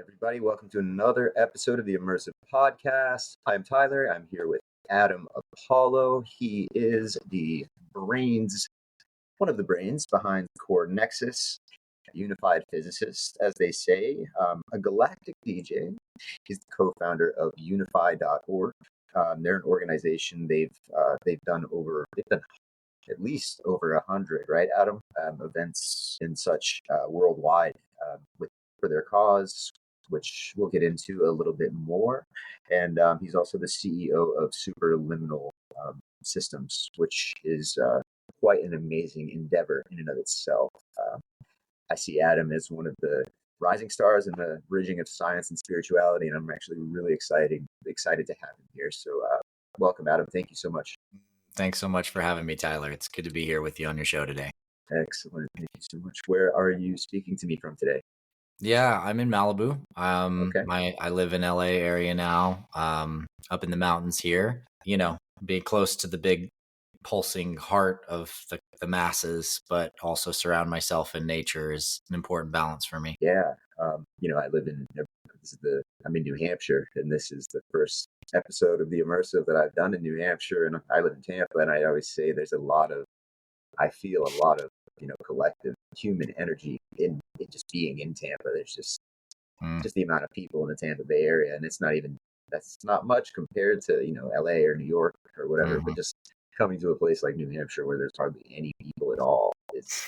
everybody. Welcome to another episode of the Immersive Podcast. I'm Tyler. I'm here with Adam Apollo. He is one of the brains behind Core Nexus, a unified physicist, as they say, a galactic DJ. He's the co-founder of Unify.org. They're an organization. They've done at least over 100, right, Adam? Events and such worldwide for their cause, which we'll get into a little bit more. And he's also the CEO of Superliminal Systems, which is quite an amazing endeavor in and of itself. I see Adam as one of the rising stars in the bridging of science and spirituality, and I'm actually really excited to have him here. So welcome, Adam. Thank you so much. Thanks so much for having me, Tyler. It's good to be here with you on your show today. Excellent. Thank you so much. Where are you speaking to me from today? Yeah, I'm in Malibu. Okay. I live in LA area now, up in the mountains here, being close to the big pulsing heart of the masses, but also surround myself in nature is an important balance for me. Yeah. I'm in New Hampshire, and this is the first episode of the Immersive that I've done in New Hampshire, and I live in Tampa, and I always say I feel a lot of, collective human energy in just being in Tampa. There's just the amount of people in the Tampa Bay area, and that's not much compared to, LA or New York or whatever, but just coming to a place like New Hampshire where there's hardly any people at all, it's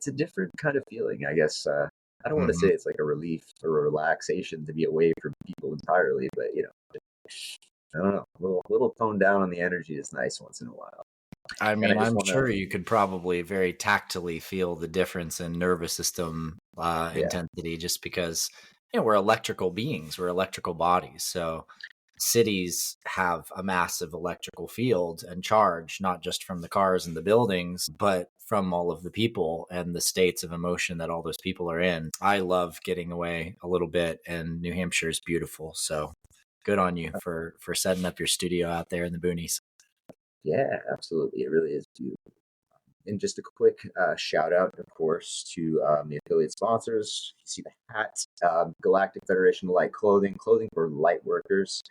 a different kind of feeling, I guess. I don't want to say it's like a relief or a relaxation to be away from people entirely, but I don't know, a little toned down on the energy is nice once in a while. I mean, I'm sure you could probably very tactily feel the difference in nervous system intensity, just because we're electrical beings, we're electrical bodies. So cities have a massive electrical field and charge, not just from the cars and the buildings, but from all of the people and the states of emotion that all those people are in. I love getting away a little bit, and New Hampshire is beautiful. So good on you for setting up your studio out there in the boonies. Yeah, absolutely. It really is beautiful. And just a quick shout out, of course, to the affiliate sponsors. You see the hats, Galactic Federation of Light clothing for light workers.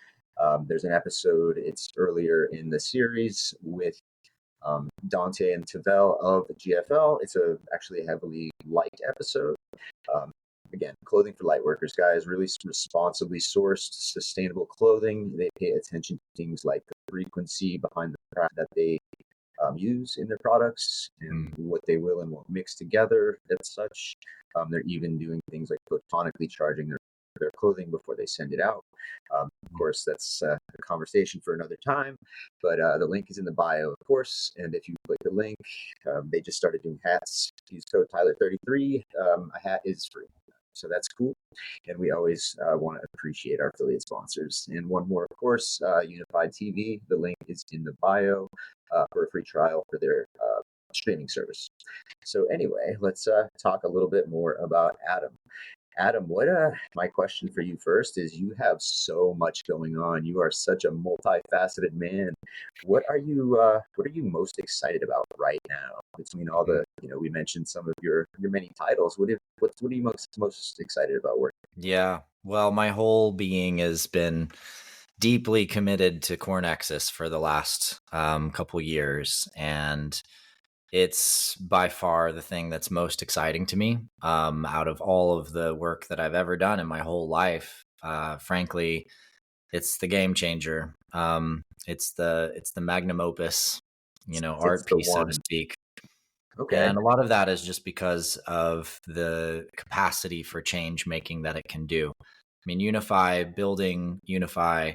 There's an episode, it's earlier in the series with Dante and Tavel of the GFL. It's actually a heavily light episode. Again, clothing for light workers, guys, really responsibly sourced, sustainable clothing. They pay attention to things like the frequency behind the product that they use in their products and what they will and won't mix together and such. They're even doing things like photonically charging their clothing before they send it out. Of course, that's a conversation for another time, but the link is in the bio, of course. And if you click the link, they just started doing hats. Use code Tyler33. A hat is free. So that's cool. And we always want to appreciate our affiliate sponsors. And one more, of course, Unified TV. The link is in the bio for a free trial for their streaming service. So anyway, let's talk a little bit more about Adam. Adam, my question for you first is, you have so much going on. You are such a multifaceted man. What are you most excited about right now? Between all the, we mentioned some of your many titles. What are you most excited about working? Yeah, well, my whole being has been deeply committed to Core Nexus for the last couple years, and it's by far the thing that's most exciting to me out of all of the work that I've ever done in my whole life. Frankly, it's the game changer. It's the magnum opus, art piece, so to speak. Okay. And a lot of that is just because of the capacity for change making that it can do. I mean, building Unify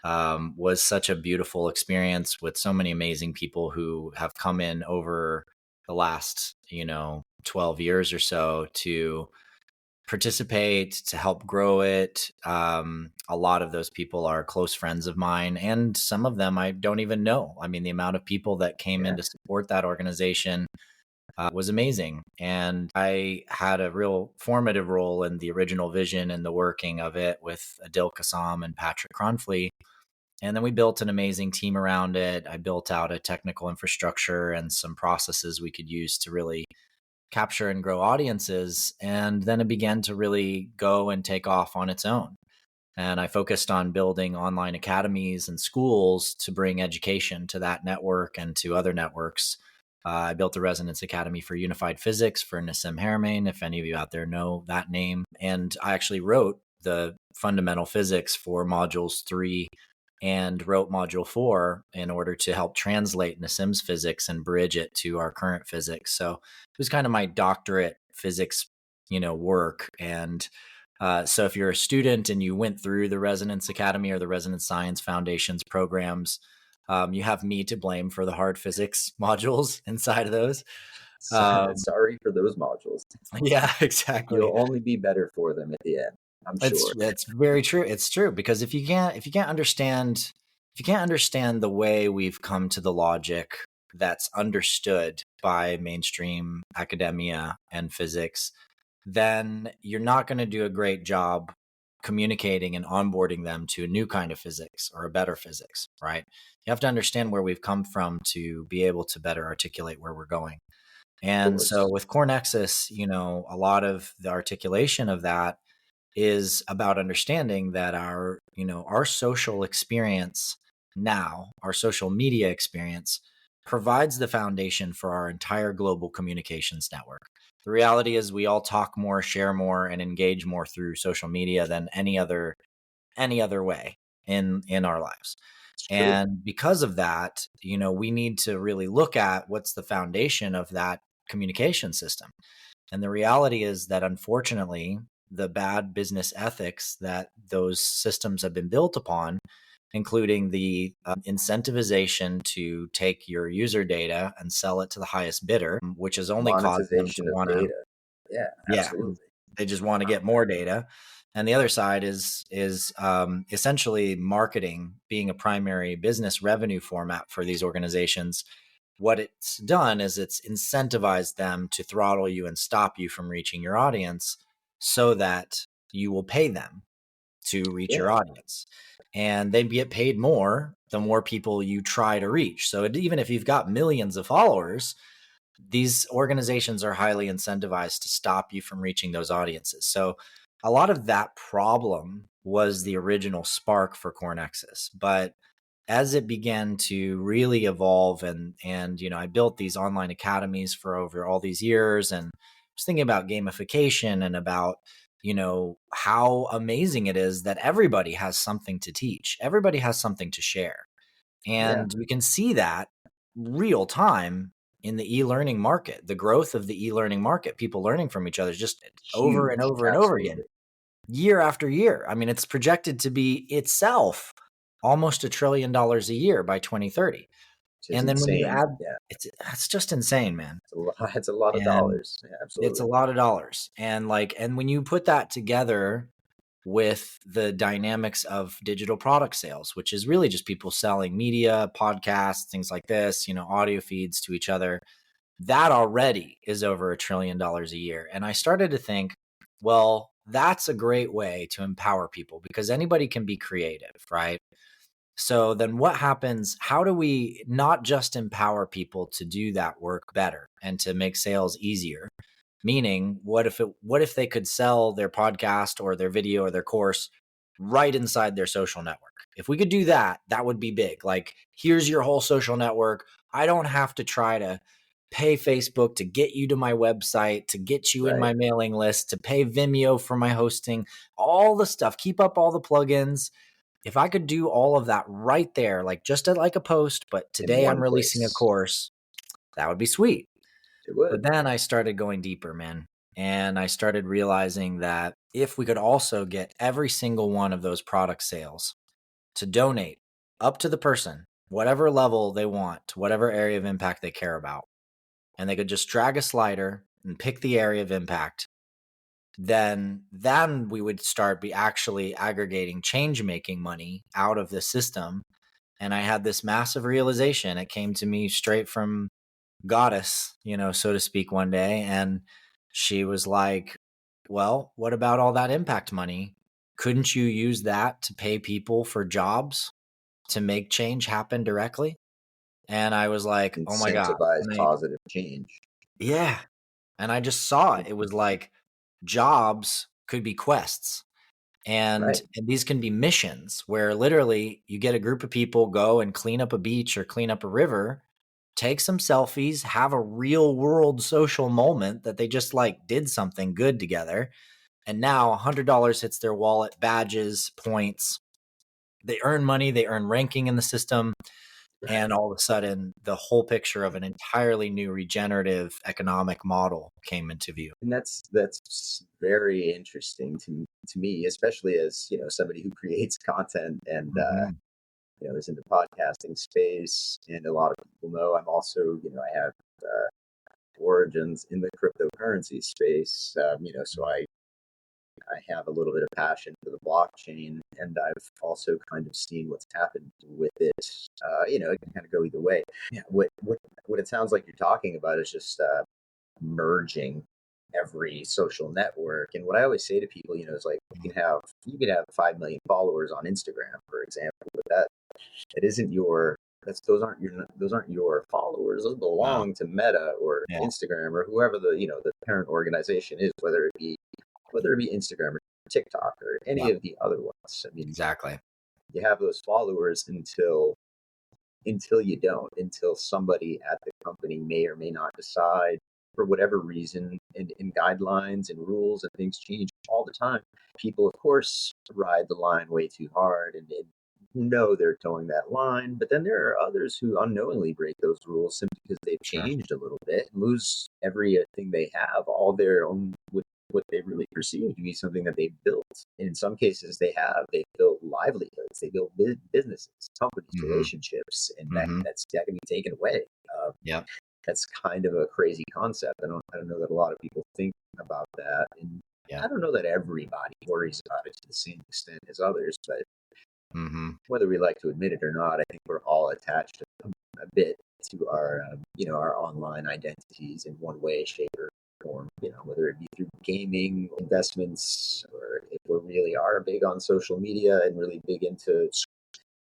was such a beautiful experience with so many amazing people who have come in over the last, 12 years or so to participate, to help grow it. A lot of those people are close friends of mine, and some of them I don't even know. I mean, the amount of people that came in to support that organization was amazing. And I had a real formative role in the original vision and the working of it with Adil Kassam and Patrick Cronfley. And then we built an amazing team around it. I built out a technical infrastructure and some processes we could use to really capture and grow audiences. And then it began to really go and take off on its own. And I focused on building online academies and schools to bring education to that network and to other networks. I built the Resonance Academy for Unified Physics for Nassim Haramein, if any of you out there know that name. And I actually wrote the fundamental physics for modules 3 and wrote module 4 in order to help translate Nassim's physics and bridge it to our current physics. So it was kind of my doctorate physics, work. And so if you're a student and you went through the Resonance Academy or the Resonance Science Foundation's programs, you have me to blame for the hard physics modules inside of those. Sorry for those modules. Yeah, exactly. You'll only be better for them at the end, I'm sure. It's very true. It's true, because if you can't understand the way we've come to the logic that's understood by mainstream academia and physics, then you're not going to do a great job communicating and onboarding them to a new kind of physics or a better physics, right? You have to understand where we've come from to be able to better articulate where we're going. And so with Core Nexus, a lot of the articulation of that is about understanding that our social experience now, our social media experience, provides the foundation for our entire global communications network. The reality is we all talk more, share more, and engage more through social media than any other way in our lives. And because of that, we need to really look at what's the foundation of that communication system. And the reality is that, unfortunately, the bad business ethics that those systems have been built upon, including the incentivization to take your user data and sell it to the highest bidder, which has only caused them to want to, Absolutely. they just want to get more data. And the other side is essentially marketing being a primary business revenue format for these organizations. What it's done is it's incentivized them to throttle you and stop you from reaching your audience so that you will pay them to reach your audience. And they get paid more the more people you try to reach. So even if you've got millions of followers, these organizations are highly incentivized to stop you from reaching those audiences. So a lot of that problem was the original spark for Core Nexus. But as it began to really evolve and I built these online academies for over all these years, and was thinking about gamification and about how amazing it is that everybody has something to teach, everybody has something to share. And we can see that real time in the e-learning market, the growth of the e-learning market, people learning from each other just over and over and over again, year after year. I mean, it's projected to be itself almost $1 trillion a year by 2030. And then when you add, it's just insane, man. It's a lot of dollars. Yeah, absolutely. It's a lot of dollars. And when you put that together with the dynamics of digital product sales, which is really just people selling media, podcasts, things like this, audio feeds to each other, that already is over $1 trillion a year. And I started to think, well, that's a great way to empower people, because anybody can be creative, right? So then what happens? How do we not just empower people to do that work better and to make sales easier? Meaning, what if they could sell their podcast or their video or their course right inside their social network? If we could do that, that would be big. Like, here's your whole social network. I don't have to try to pay Facebook to get you to my website, to get you in my mailing list, to pay Vimeo for my hosting, all the stuff, keep up all the plugins. If I could do all of that right there, like just like a post, but today I'm releasing a course, that would be sweet. It would. But then I started going deeper, man. And I started realizing that if we could also get every single one of those product sales to donate up to the person, whatever level they want, to whatever area of impact they care about, and they could just drag a slider and pick the area of impact, then we would start be actually aggregating change-making money out of the system. And I had this massive realization. It came to me straight from Goddess, so to speak, one day. And she was like, well, what about all that impact money? Couldn't you use that to pay people for jobs to make change happen directly? And I was like, oh my God. Incentivize positive change. Yeah. and I just saw it. It was like jobs could be quests. Right. And these can be missions where literally you get a group of people, go and clean up a beach or clean up a river, take some selfies, have a real world social moment that they just like did something good together. And now $100 hits their wallet, badges, points. They earn money, they earn ranking in the system. And all of a sudden, the whole picture of an entirely new regenerative economic model came into view. And that's very interesting to me, especially as, you know, somebody who creates content and Mm-hmm. you know, is in the podcasting space. And a lot of people know I'm also, you know, I have origins in the cryptocurrency space. You know, so I have a little bit of passion for the blockchain, and I've also kind of seen what's happened with it. You know, it can kind of go either way. Yeah, what it sounds like you're talking about is just merging every social network. And what I always say to people, you know, is like you can have 5 million followers on Instagram, for example, but it isn't your that's those aren't your followers. Those Wow. belong to Meta or Yeah. Instagram or whoever the, you know, the parent organization is, whether it be Instagram or TikTok or any Yeah. of the other ones. I mean, Exactly. you have those followers until you don't, until somebody at the company may or may not decide for whatever reason, and guidelines and rules and things change all the time. People, of course, ride the line way too hard and know they're towing that line, but then there are others who unknowingly break those rules simply because they've Sure. changed a little bit and lose everything they have, all their own, what they really perceive to be something that they've built. And in some cases, they've built livelihoods, they built businesses, companies, Mm-hmm. relationships, and Mm-hmm. that can be taken away. Uh, Yep. that's kind of a crazy concept. I don't know that a lot of people think about that, and Yeah. I don't know that everybody worries about it to the same extent as others. But Mm-hmm. whether we like to admit it or not, I think we're all attached a bit to our you know, our online identities in one way, shape, or form. You know, whether it be through gaming, investments, or if we really are big on social media and really big into,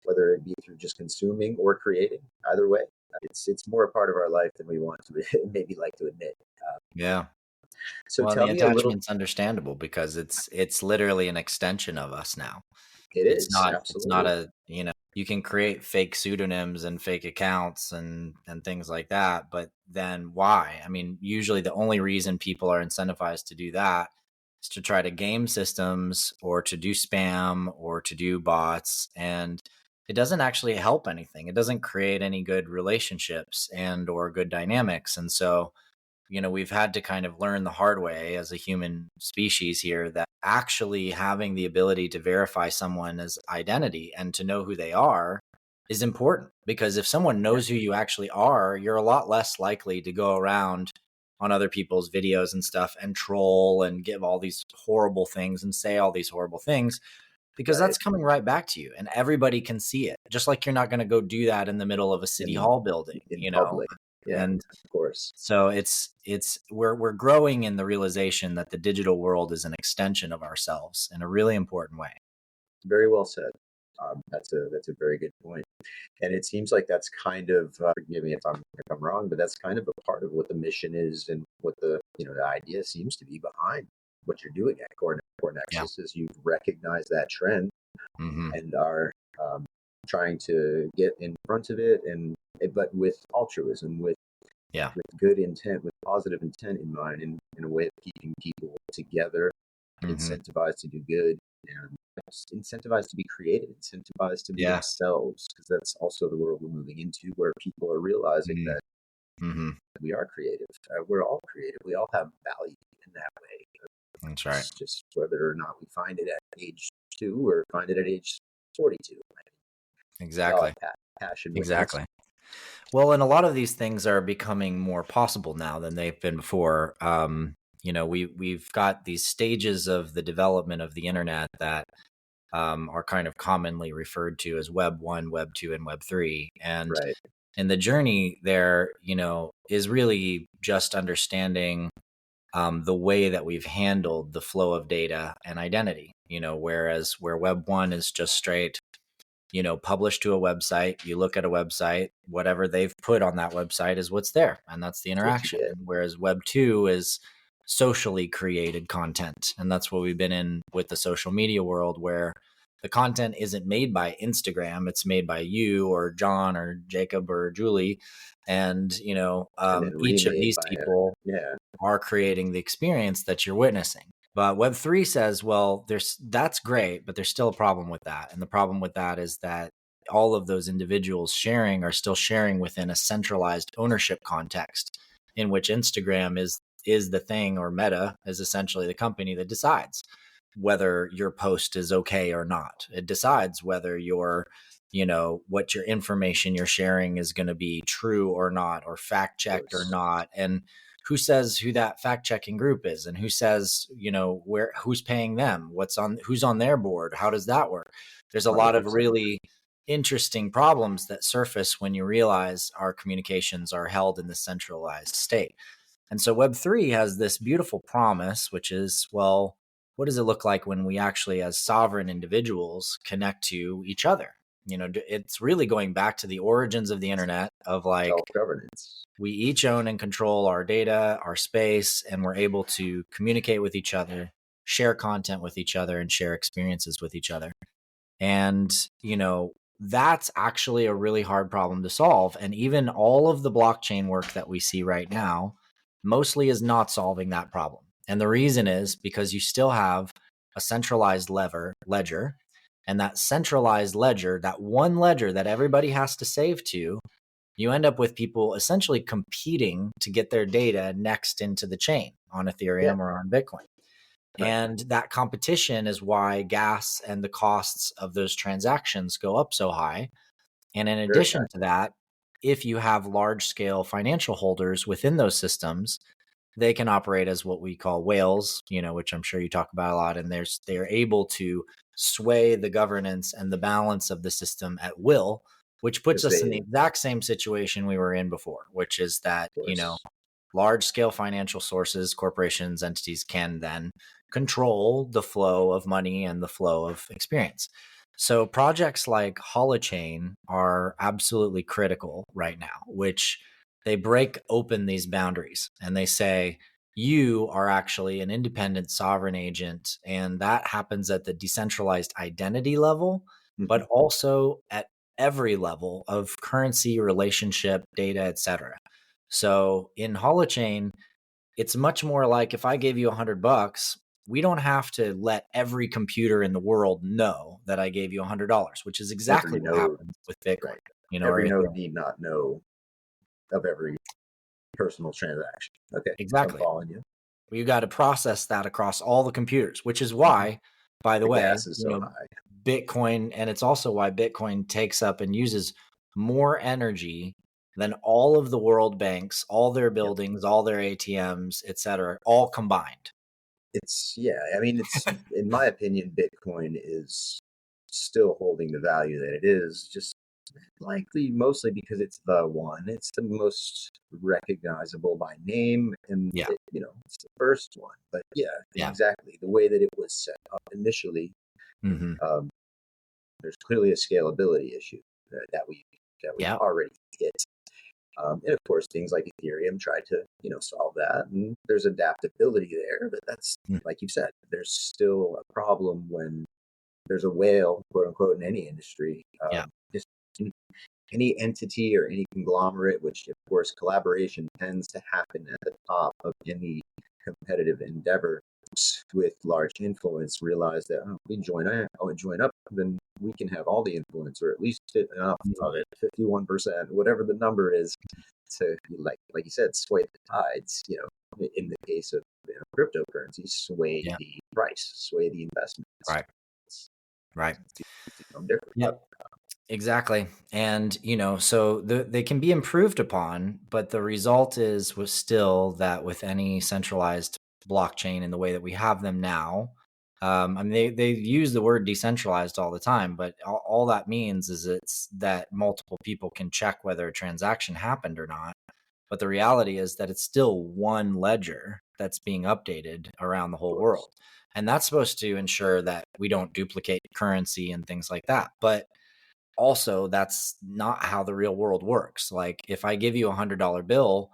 whether it be through just consuming or creating. Either way, it's more a part of our life than we want to maybe like to admit. Yeah. So Well, and tell the me a little. attachment's understandable because it's literally an extension of us now. It It's is not absolutely a, you know, you can create fake pseudonyms and fake accounts and things like that, but then why? I mean, usually the only reason people are incentivized to do that is to try to game systems or to do spam or to do bots, and it doesn't actually help anything. It doesn't create any good relationships and or good dynamics. And so, you know, we've had to kind of learn the hard way as a human species here that actually having the ability to verify someone's identity and to know who they are is important, because if someone yeah, knows who you actually are, you're a lot less likely to go around on other people's videos and stuff and troll and give all these horrible things and say all these horrible things, because right, that's coming right back to you and everybody can see it. Just like you're not going to go do that in the middle of a city in hall building, in you know. public. Yeah, And of course. so it's we're growing in the realization that the digital world is an extension of ourselves in a really important way. Very well said. That's a very good point. And it seems like that's kind of, forgive me if I'm wrong, but that's kind of a part of what the mission is, and what the, you know, the idea seems to be behind what you're doing at Core Yeah. Nexus, is you've recognized that trend Hmm. and are um, trying to get in front of it, and but with altruism, Yeah. with good intent, with positive intent in mind, in a way of keeping people together, Hmm. incentivized to do good, and incentivized to be creative, incentivized to be Yeah. themselves, because that's also the world we're moving into, where people are realizing that Hmm. we are creative. We're all creative. We all have value in that way. That's right. It's just whether or not we find it at age 2 or find it at age 42. We all Exactly. have passion within us. Exactly. Well, and a lot of these things are becoming more possible now than they've been before. You know, we've got these stages of the development of the internet that are kind of commonly referred to as Web 1, Web 2, and Web 3. Right. And the journey there, you know, is really just understanding the way that we've handled the flow of data and identity. You know, whereas where Web 1 is just straight, publish to a website. You look at a website, whatever they've put on that website is what's there, and that's the That's what you interaction. get. Whereas Web 2 is socially created content, and that's what we've been in with the social media world, where the content isn't made by Instagram, it's made by you or John or Jacob or Julie, and And then each of remade these by people yeah, are creating the experience that you're witnessing. But Web3 says, well, that's great, but there's still a problem with that. And the problem with that is that all of those individuals sharing are still sharing within a centralized ownership context, in which Instagram is the thing, or Meta is essentially the company that decides whether your post is okay or not. It decides whether what your information you're sharing is going to be true or not, or fact of checked or course. not. And who says who that fact checking group is, and who says, who's paying them, who's on their board, how does that work? There's a lot of 100%. really interesting problems that surface when you realize our communications are held in the centralized state. And so Web3 has this beautiful promise, which is, well, what does it look like when we actually, as sovereign individuals, connect to each other? It's really going back to the origins of the internet, of like, Self-governance. we each own and control our data, our space, and we're able to communicate with each other, share content with each other, and share experiences with each other. And, that's actually a really hard problem to solve. And even all of the blockchain work that we see right now mostly is not solving that problem. And the reason is because you still have a centralized ledger, and that centralized ledger, that one ledger that everybody has to save to, you end up with people essentially competing to get their data next into the chain on Yeah, Ethereum or on Bitcoin. right. And that competition is why gas and the costs of those transactions go up so high. And in Very high. addition to that, if you have large scale financial holders within those systems, they can operate as what we call whales, which I'm sure you talk about a lot. And they're able to sway the governance and the balance of the system at will, which puts Because us in they, the of exact same situation we were in before, which is that, course, large scale financial sources, corporations, entities can then control the flow of money and the flow of experience. So projects like Holochain are absolutely critical right now, which they break open these boundaries and they say, you are actually an independent sovereign agent. And that happens at the decentralized identity level, but mhm, also at every level of currency, relationship, data, etc. So in Holochain, it's much more like, if I gave you $100, we don't have to let every computer in the world know that I gave you $100, which is exactly every what node, happens with Bitcoin, right. or Every node Ethereum. need not know of every personal transaction. Okay, I'm Exactly. following you. You got to process that across all the computers, which is Mhm. why, by the The way, gas is so high. Bitcoin, and it's also why Bitcoin takes up and uses more energy than all of the world banks, all their Yep. buildings, all their ATMs, et cetera, all combined. Yeah, I mean, in my opinion, Bitcoin is still holding the value that it is, just likely mostly because it's the one. It's the most recognizable by name, and Yeah. it's the first one. But yeah, Yeah. exactly. The way that it was set up initially, Hmm. um, there's clearly a scalability issue that we Yeah. already hit. And of course, things like Ethereum try to, solve that. And there's adaptability there, but that's Mm. like you said, there's still a problem when there's a whale, quote unquote, in any industry. Yeah. Just any entity or any conglomerate, which of course collaboration tends to happen at the top of any competitive endeavor with large influence, realize that we join up, then we can have all the influence, or at least enough Mhm. of it, 51%, whatever the number is, to like you said, sway the tides. In the case of cryptocurrency, sway Yeah. the price, sway the investment. Right. It's, Right. it's become different. Yep. Exactly. And, so they can be improved upon, but the result was still that with any centralized blockchain in the way that we have them now, I mean, they use the word decentralized all the time, but all that means is it's that multiple people can check whether a transaction happened or not. But the reality is that it's still one ledger that's being updated around the Of whole course. world. And that's supposed to ensure that we don't duplicate currency and things like that. But also that's not how the real world works. Like if I give you $100 bill,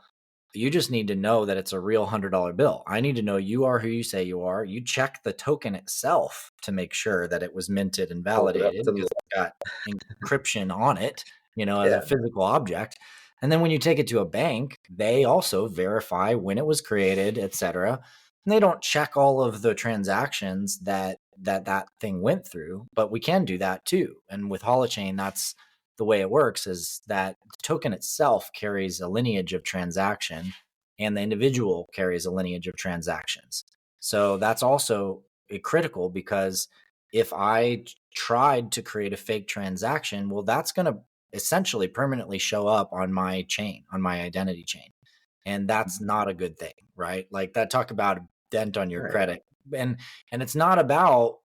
you just need to know that it's a real $100 bill. I need to know you are who you say you are. You check the token itself to make sure that it was minted and Hold it up validated to because the it's got encryption on it, as a yeah, physical object. And then when you take it to a bank, they also verify when it was created, etc. And they don't check all of the transactions that thing went through, but we can do that too. And with Holochain, that's the way it works, is that the token itself carries a lineage of transaction and the individual carries a lineage of transactions. So that's also critical, because if I tried to create a fake transaction, well, that's going to essentially permanently show up on my chain, on my identity chain. And that's not a good thing, right? Like that, talk about a dent on your right. credit. And it's not about,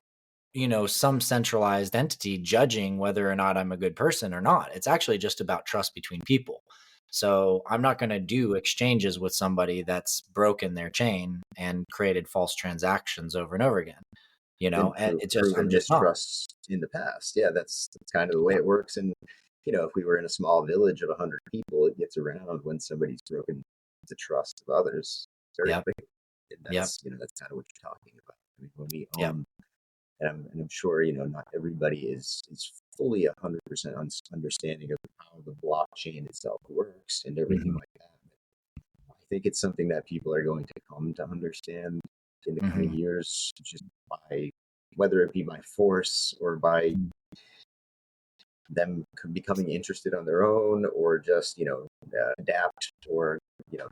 some centralized entity judging whether or not I'm a good person or not. It's actually just about trust between people. So I'm not going to do exchanges with somebody that's broken their chain and created false transactions over and over again. Been And I'm proven just not. mistrusts in the past. Yeah, that's kind of the way it works. And if we were in a small village of 100 people, it gets around when somebody's broken the trust of others very Yep. quickly. And Yep. that's kind of what you're talking about. I mean, when we Yep. own, and I'm sure not everybody is fully 100% understanding of how the blockchain itself works and everything Hmm. like that. I think it's something that people are going to come to understand in the coming Hmm. years, just by whether it be by force or by them becoming interested on their own, or just adapt, or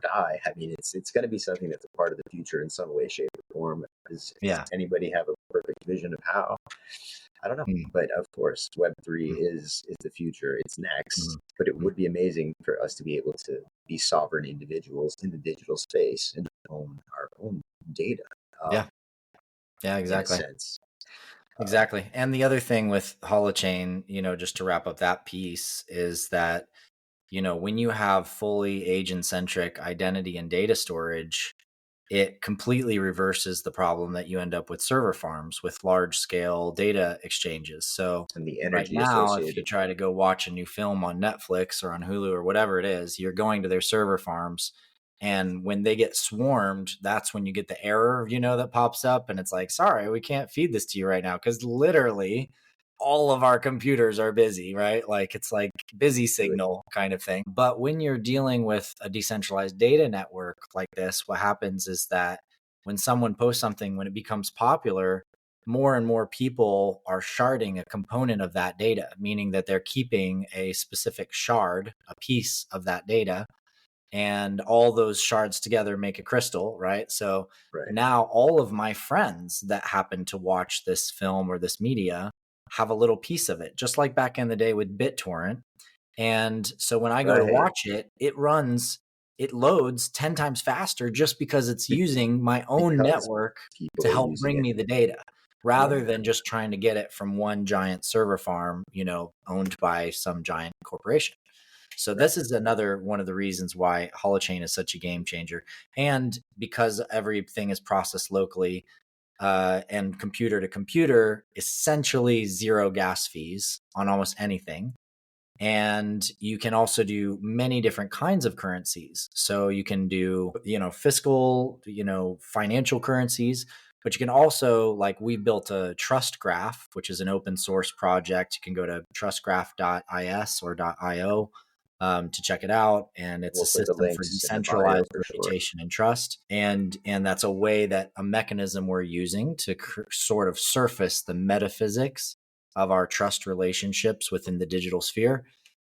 die. I mean, it's going to be something that's a part of the future in some way, shape, or form. Does Yeah. anybody have a perfect vision of how? I don't know, but of course, Web3 is the future. It's next, but it would be amazing for us to be able to be sovereign individuals in the digital space and own our own data. Yeah. Yeah, In a exactly. sense. Exactly. And the other thing with Holochain, just to wrap up that piece, is that, when you have fully agent centric identity and data storage, it completely reverses the problem that you end up with server farms with large scale data exchanges. So, And the right energy now, if you associated. try to go watch a new film on Netflix or on Hulu or whatever it is, you're going to their server farms. And when they get swarmed, that's when you get the error, that pops up. And it's like, sorry, we can't feed this to you right now, because literally all of our computers are busy, right? Like it's like busy signal kind of thing. But when you're dealing with a decentralized data network like this, what happens is that when someone posts something, when it becomes popular, more and more people are sharding a component of that data, meaning that they're keeping a specific shard, a piece of that data, and all those shards together make a crystal, right? So Right. now all of my friends that happen to watch this film or this media have a little piece of it, just like back in the day with BitTorrent. And so when I go to Right. watch it, it loads 10 times faster just because it's using my own Because network to people are help using bring it. me the data, rather Right. than just trying to get it from one giant server farm, owned by some giant corporation. So Right. this is another one of the reasons why Holochain is such a game changer. And because everything is processed locally, and computer to computer, essentially zero gas fees on almost anything. And you can also do many different kinds of currencies. So you can do, fiscal, financial currencies, but you can also, like, we built a trust graph, which is an open source project. You can go to trustgraph.is or .io to check it out. And it's a We'll put the system for links in the bio decentralized for sure. reputation and trust. And that's a mechanism we're using to sort of surface the metaphysics of our trust relationships within the digital sphere.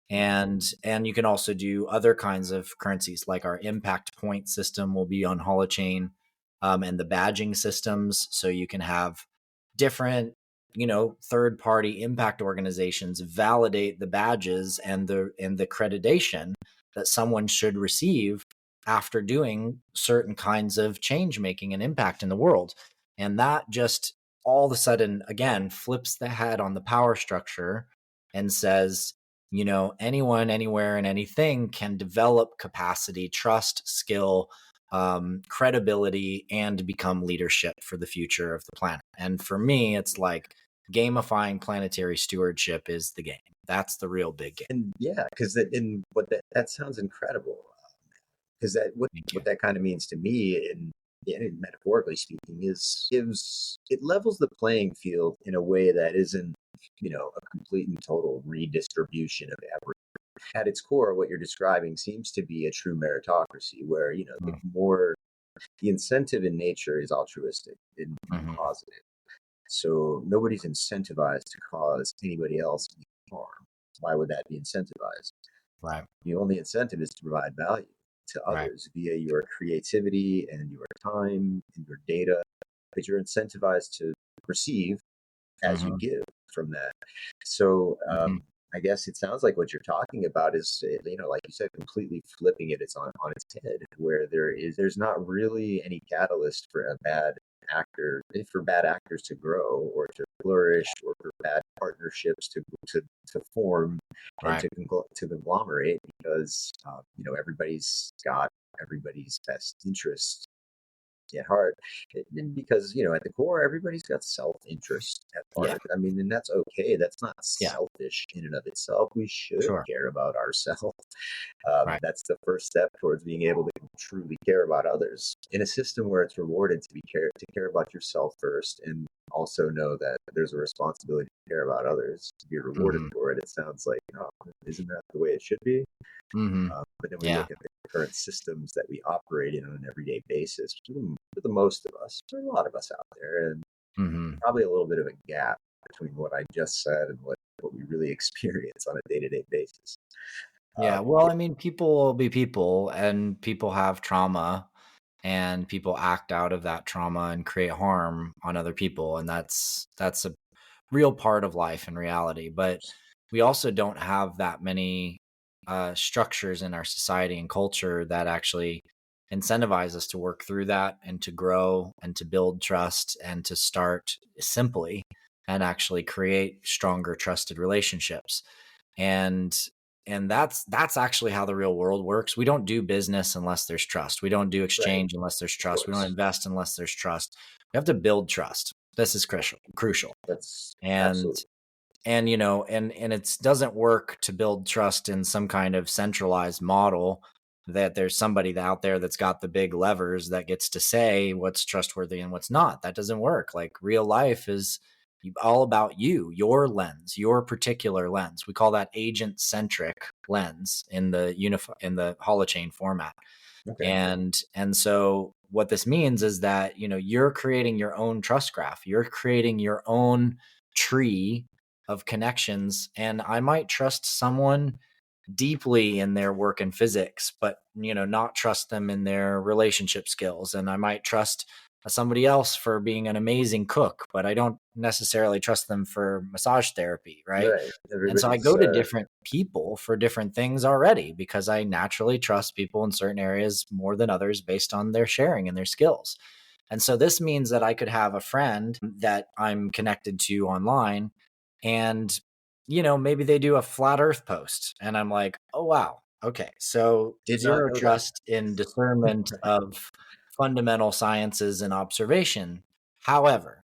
And you can also do other kinds of currencies, like our impact point system will be on Holochain, and the badging systems. So you can have different, third party impact organizations validate the badges and the accreditation that someone should receive after doing certain kinds of change making and impact in the world. And that just all of a sudden, again, flips the head on the power structure and says, anyone, anywhere, and anything can develop capacity, trust, skill, credibility, and become leadership for the future of the planet. And for me, it's like gamifying planetary stewardship is the game. That's the real big game. And yeah, because that sounds incredible. Because Thank you. what that kind of means to me, in metaphorically speaking, is gives it levels the playing field in a way that isn't, a complete and total redistribution of everything. At its core, what you're describing seems to be a true meritocracy, where the incentive in nature is altruistic and Mm-hmm. positive. So nobody's incentivized to cause anybody else any harm. Why would that be incentivized? Right. The only incentive is to provide value to Right. others via your creativity and your time and your data, but you're incentivized to receive as you Mm-hmm. give from that. So Mm-hmm. I guess it sounds like what you're talking about is, like you said, completely flipping it's on its head, where there's not really any catalyst for for bad actors to grow or to flourish, or for bad partnerships to form and Right. to conglomerate, because everybody's got everybody's best interests at heart. Because at the core, everybody's got self-interest at Yeah. heart. I mean, and that's okay. That's not Yeah. selfish in and of itself. We should Sure. care about ourselves. Right. That's the first step towards being able to truly care about others in a system where it's rewarded to care about yourself first, and also know that there's a responsibility to care about others to be rewarded Mm-hmm. for it. It sounds like, oh, isn't that the way it should be? Mm-hmm. But then we Yeah. look at the current systems that we operate in on an everyday basis, for the most of us, for a lot of us out there, and Mm-hmm. probably a little bit of a gap between what I just said and what we really experience on a day-to-day basis. Yeah. Well, I mean, people will be people, and people have trauma, and people act out of that trauma and create harm on other people, and that's a real part of life and reality. But we also don't have that many structures in our society and culture that actually incentivize us to work through that and to grow and to build trust and to start simply and actually create stronger trusted relationships. And and that's actually how the real world works. We don't do business unless there's trust. We don't do Right, exchange unless there's of trust. We don't course. invest unless there's trust. We have to build trust. This is crucial. That's and absolutely and and it doesn't work to build trust in some kind of centralized model that there's somebody out there that's got the big levers that gets to say what's trustworthy and what's not. That doesn't work. Like, real life is all about you, your lens, your particular lens. We call that agent centric lens in the Holochain format. okay. And so what this means is that, you're creating your own trust graph. You're creating your own tree of connections. And I might trust someone deeply in their work in physics, but not trust them in their relationship skills. And I might trust somebody else for being an amazing cook, but I don't necessarily trust them for massage therapy, right? Right. And so I Everybody's go to different people for different things already, because I naturally trust people in certain areas more than others based on their sharing and their skills. And so this means that I could have a friend that I'm connected to online, and maybe they do a flat earth post, and I'm like, "Oh wow. Okay. So did not zero know that. trust in discernment of fundamental sciences and observation. However,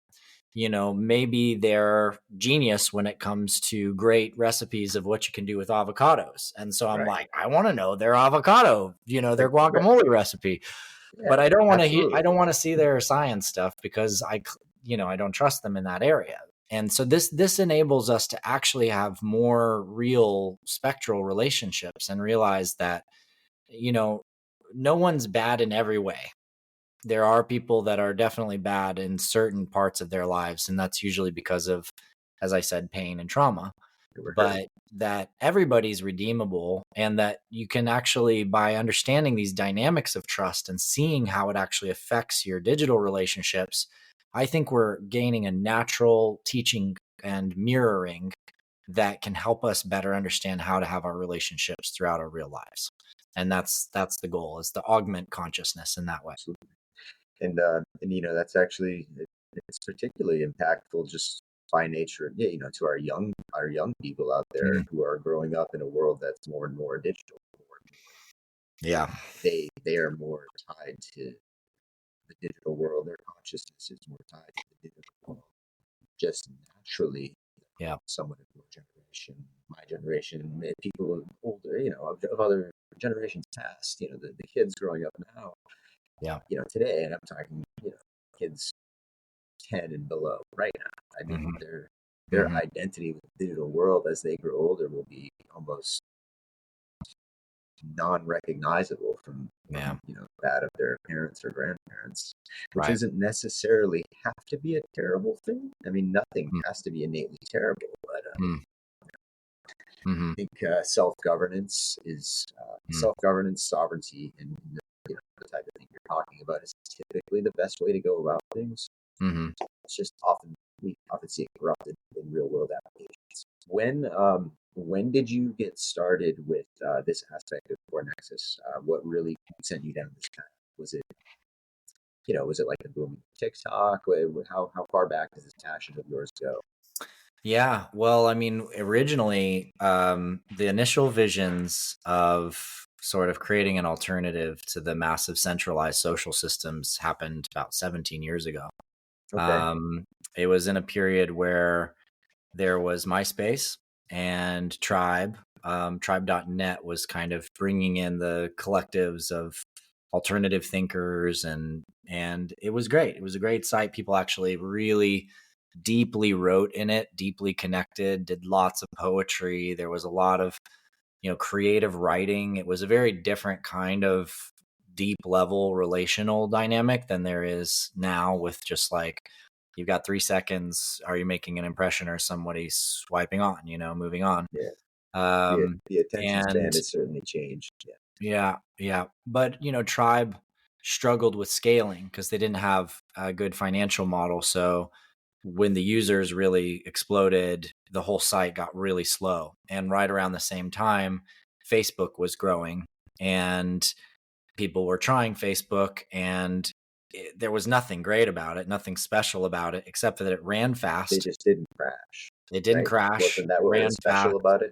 maybe they're genius when it comes to great recipes of what you can do with avocados. And so I'm Right. like, I want to know their avocado, their Right. guacamole recipe. Yeah, But I absolutely. don't want to see their science stuff, because I don't trust them in that area. And so this enables us to actually have more real spectral relationships and realize that, no one's bad in every way. There are people that are definitely bad in certain parts of their lives, and that's usually because of, as I said, pain and trauma. They were hurt. But that everybody's redeemable, and that you can actually, by understanding these dynamics of trust and seeing how it actually affects your digital relationships, I think we're gaining a natural teaching and mirroring that can help us better understand how to have our relationships throughout our real lives. And that's the goal, is to augment consciousness in that way. Absolutely. And that's actually it's particularly impactful just by nature, yeah, to our young people out there Mm, who are growing up in a world that's more and more digital. yeah. They are more tied to the digital world. Their consciousness is more tied to the digital world, just naturally, Yeah. somewhat of more generational. my generation, people older, of other generations past, the kids growing up now, Yeah. Today, and I'm talking, kids 10 and below right now. I mean, Hmm. their identity with the digital world as they grow older will be almost non-recognizable from Yeah. that of their parents or grandparents, which Right. doesn't necessarily have to be a terrible thing. I mean, nothing Mm. has to be innately terrible, but Mm. Hmm. I think self-governance is Mm. self-governance, sovereignty, and the type of thing you're talking about is typically the best way to go about things. Hmm. It's just we often see it corrupted in real world applications. When did you get started with this aspect of Core Nexus? What really sent you down this path? Was it was it like the boom of TikTok? How far back does this passion of yours go? Yeah. Well, I mean, originally, the initial visions of sort of creating an alternative to the massive centralized social systems happened about 17 years ago. Okay, Um, it was in a period where there was MySpace and Tribe. Tribe.net was kind of bringing in the collectives of alternative thinkers, and it was great. It was a great site. People actually really deeply wrote in it, deeply connected, did lots of poetry. There was a lot of, creative writing. It was a very different kind of deep level relational dynamic than there is now with just like, you've got 3 seconds. Are you making an impression or somebody swiping on, moving on? yeah, Um, the attention span and has certainly changed. Yeah, yeah, yeah. But, Tribe struggled with scaling because they didn't have a good financial model. So when the users really exploded, the whole site got really slow. And right around the same time, Facebook was growing and people were trying Facebook, and there was nothing great about it, nothing special about it, except that it ran they fast. just didn't crash, It didn't right? crash. Wasn't that It what ran was special fast. about it?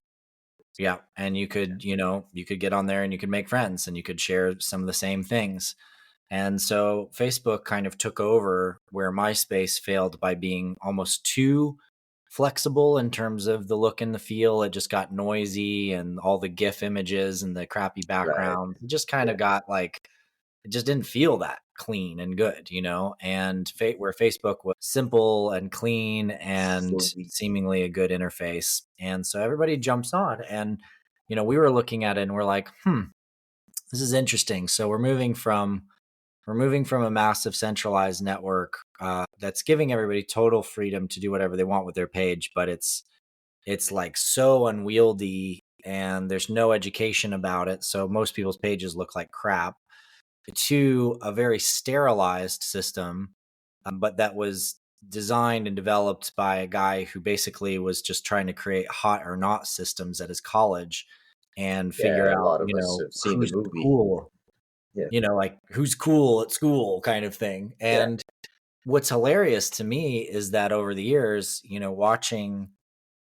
Yeah. And you could, you could get on there and you could make friends and you could share some of the same things. And so Facebook kind of took over where MySpace failed by being almost too flexible in terms of the look and the feel. It just got noisy and all the GIF images and the crappy Right. background. It just kind Yeah. of got like, it just didn't feel that clean and good, and where Facebook was simple and clean and Sleep. seemingly a good interface. And so everybody jumps on, and, we were looking at it and we're like, this is interesting. So we're moving from a massive centralized network that's giving everybody total freedom to do whatever they want with their page, but it's like so unwieldy and there's no education about it. So most people's pages look like crap, to a very sterilized system, but that was designed and developed by a guy who basically was just trying to create hot or not systems at his college and figure Yeah, a out, lot of us have seen the who's movie. cool, Yeah. like who's cool at school kind of thing. Yeah. And what's hilarious to me is that over the years,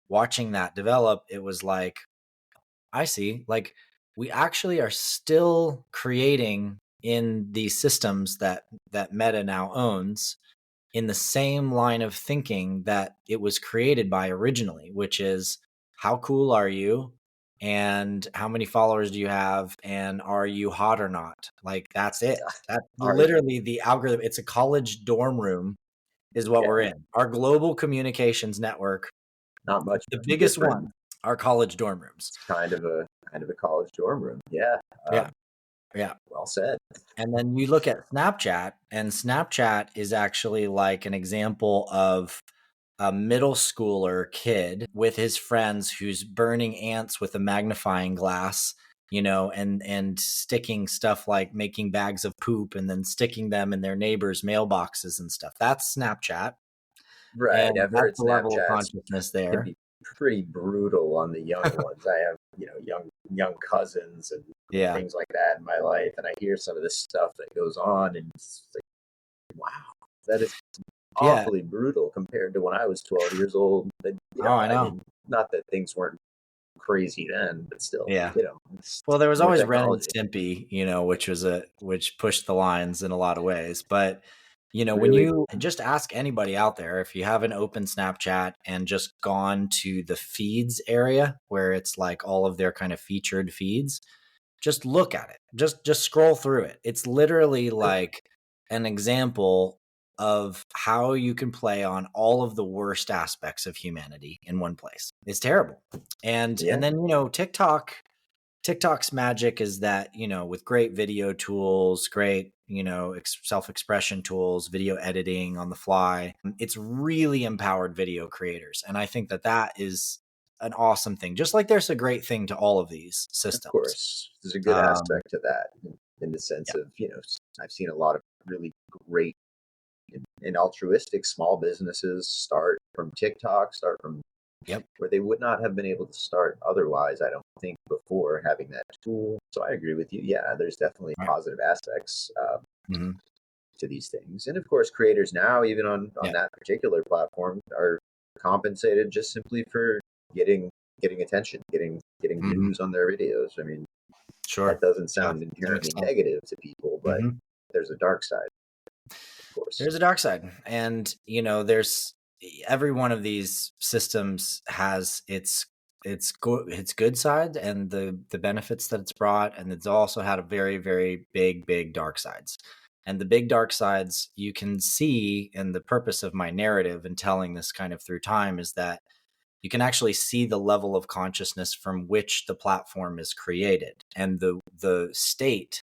watching that develop, it was like, I see, like we actually are still creating in these systems that Meta now owns in the same line of thinking that it was created by originally, which is how cool are you and how many followers do you have and are you hot or not? Like that's it. That's Are literally the algorithm. It's a college dorm room is what we're yeah, in. Our global communications network, not much the biggest different. one, are college dorm rooms. It's kind of a college dorm room. Yeah. Yeah. Yeah. Well said. And then you look at Snapchat, and Snapchat is actually like an example of a middle schooler kid with his friends who's burning ants with a magnifying glass, and sticking stuff like making bags of poop and then sticking them in their neighbors' mailboxes and stuff. That's Snapchat. Right. And I've that's heard the level of Snapchats consciousness can there. be pretty brutal on the young ones. I have, young cousins and Yeah. things like that in my life, and I hear some of this stuff that goes on, and it's like, wow, that is Yeah. awfully brutal compared to when I was 12 years old. But, Oh, I I know. mean, not that things weren't crazy then, but still, Yeah. it's Well, there was more always Ren and technology. Stimpy, which pushed the lines in a lot of ways. But When Really? you just ask anybody out there, if you have an open Snapchat and just gone to the feeds area where it's like all of their kind of featured feeds, just look at it. Just scroll through it. It's literally like an example of how you can play on all of the worst aspects of humanity in one place. It's terrible. And Yeah, then, TikTok's magic is that, with great video tools, great, self-expression tools, video editing on the fly, it's really empowered video creators. And I think that that is an awesome thing. Just like there's a great thing to all of these of systems. course. There's a good Um, aspect to that in the sense yeah. of, I've seen a lot of really great and altruistic small businesses start from TikTok, start from Yep. where they would not have been able to start otherwise, I don't think, before having that tool. So I agree with you. Yeah, there's definitely Right. positive aspects Hmm. to these things. And of course, creators now, even on Yeah. that particular platform, are compensated just simply for getting getting attention, getting Hmm. views on their videos. I mean, that Sure. doesn't Yeah. sound That makes inherently sense. negative to people, but Hmm. there's a dark side, of course. There's a dark side. And, there's every one of these systems has its good side and the benefits that it's brought, and it's also had a very, very big dark sides. And the big dark sides you can see, and the purpose of my narrative and telling this kind of through time is that you can actually see the level of consciousness from which the platform is created and the state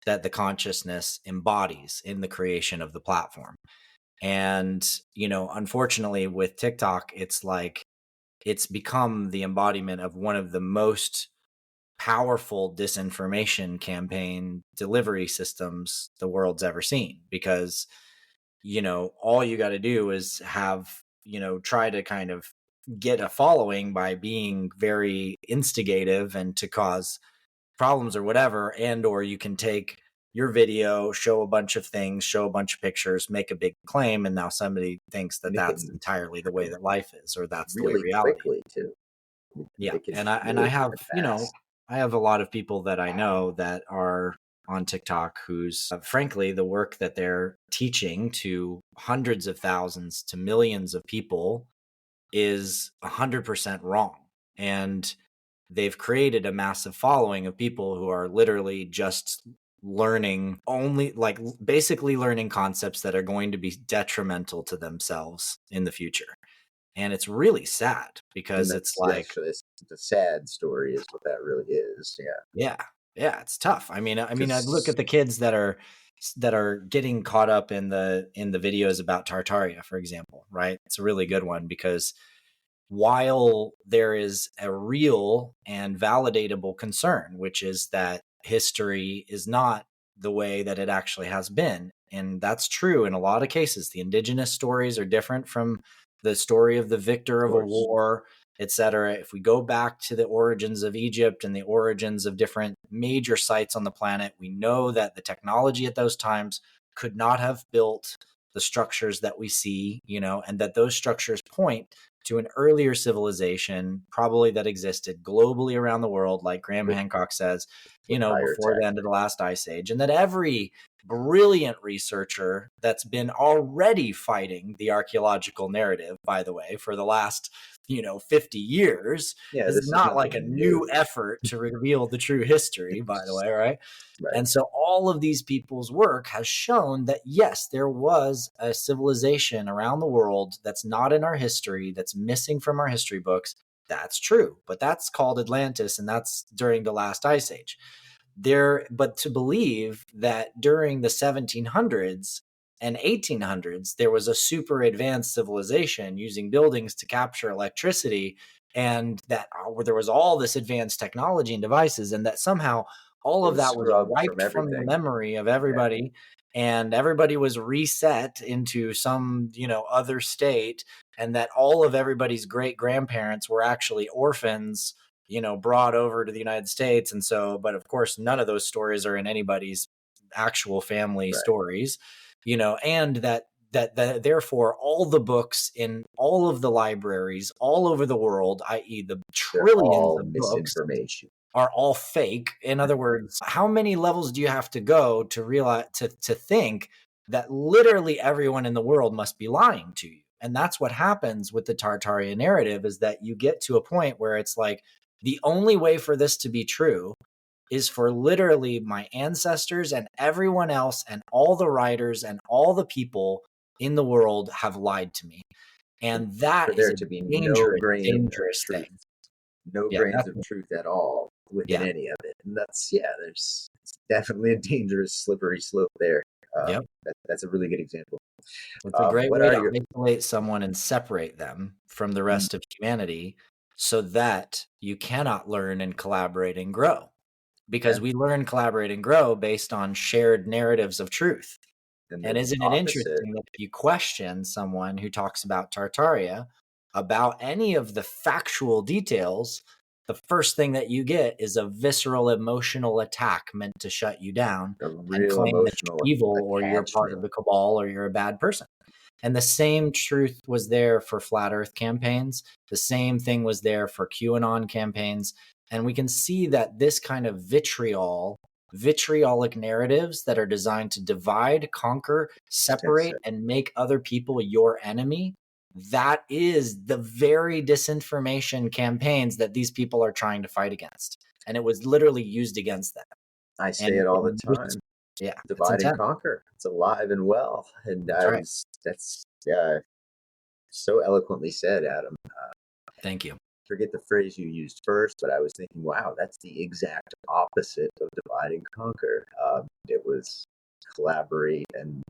that the consciousness embodies in the creation of the platform. And, unfortunately with TikTok, it's like it's become the embodiment of one of the most powerful disinformation campaign delivery systems the world's ever seen. Because, all you got to do is have, try to kind of get a following by being very instigative and to cause problems or whatever. And or you can take your video, show a bunch of things, show a bunch of pictures, make a big claim, and now somebody thinks that And it that's can entirely the way that life is, or that's the way really reality is. quickly too. Yeah. It can And I really have, happen fast. I have a lot of people that I know that are on TikTok who's frankly the work that they're teaching to hundreds of thousands to millions of people is 100% wrong. And they've created a massive following of people who are literally just learning only, like, basically learning concepts that are going to be detrimental to themselves in the future. And it's really sad And because it's that's like, it's a sad story, is what that really is. Yeah, yeah, yeah, it's tough. I look because at the kids that are getting caught up in the videos about Tartaria, for example, right? It's a really good one because while there is a real and validatable concern, which is that history is not the way that it actually has been. And that's true in a lot of cases. The indigenous stories are different from the story of the of victor of a course, war, etc. If we go back to the origins of Egypt and the origins of different major sites on the planet, we know that the technology at those times could not have built the structures that we see, and that those structures point to an earlier civilization, probably that existed globally around the world, like Graham with Hancock says, higher before tech. the end of the last ice age. And that every brilliant researcher that's been already fighting the archaeological narrative, by the way, for the last 50 years Yeah, is this is not like a nothing new, new effort to reveal the true history, by the way, right? right? And so all of these people's work has shown that, yes, there was a civilization around the world that's not in our history, that's missing from our history books. That's true. But that's called Atlantis, and that's during the last ice age. But to believe that during the 1700s and 1800s, there was a super advanced civilization using buildings to capture electricity, and that there was all this advanced technology and devices, and that somehow all It of was that was scrubbed from wiped from the everything. memory of Yeah, everybody, and everybody was reset into some other state, and that all of everybody's great grandparents were actually orphans, brought over to the United States. And so, but of course none of those stories are in anybody's actual family right. stories, and that therefore all the books in all of the libraries all over the world, i.e. the They're trillions all of books, misinformation. are all fake. In other words, how many levels do you have to go to realize to think that literally everyone in the world must be lying to you. And that's what happens with the Tartaria narrative, is that you get to a point where it's like, the only way for this to be true is for literally my ancestors and everyone else and all the writers and all the people in the world have lied to me. And For that is there a to be no dangerous, grain of dangerous truth, thing. no Yeah, grains of truth at all within yeah, any of it. And that's, there's it's definitely a dangerous, slippery slope there. yep. That's a really good example. It's a great What way are to your isolate someone and separate them from the mm, rest of humanity so that you cannot learn and collaborate and grow. Because yeah, we learn, collaborate, and grow based on shared narratives of truth. and And the isn't it opposite, interesting that if you question someone who talks about Tartaria about any of the factual details, the first thing that you get is a visceral emotional attack meant to shut you down a and real claim that emotional you're evil or you're part attachment. of the cabal or you're a bad person. And the same truth was there for flat earth campaigns. The same thing was there for QAnon campaigns. And we can see that this kind of vitriolic narratives that are designed to divide, conquer, Tense. separate, and make other people your enemy, that is the very disinformation campaigns that these people are trying to fight against. And it was literally used against them. I say And it all the time. yeah, it's Divide and intense. conquer. It's alive and well. And That's right. that's so eloquently said, Adam. Thank you. Forget the phrase you used first, but I was thinking, wow, that's the exact opposite of divide and conquer. It was collaborate and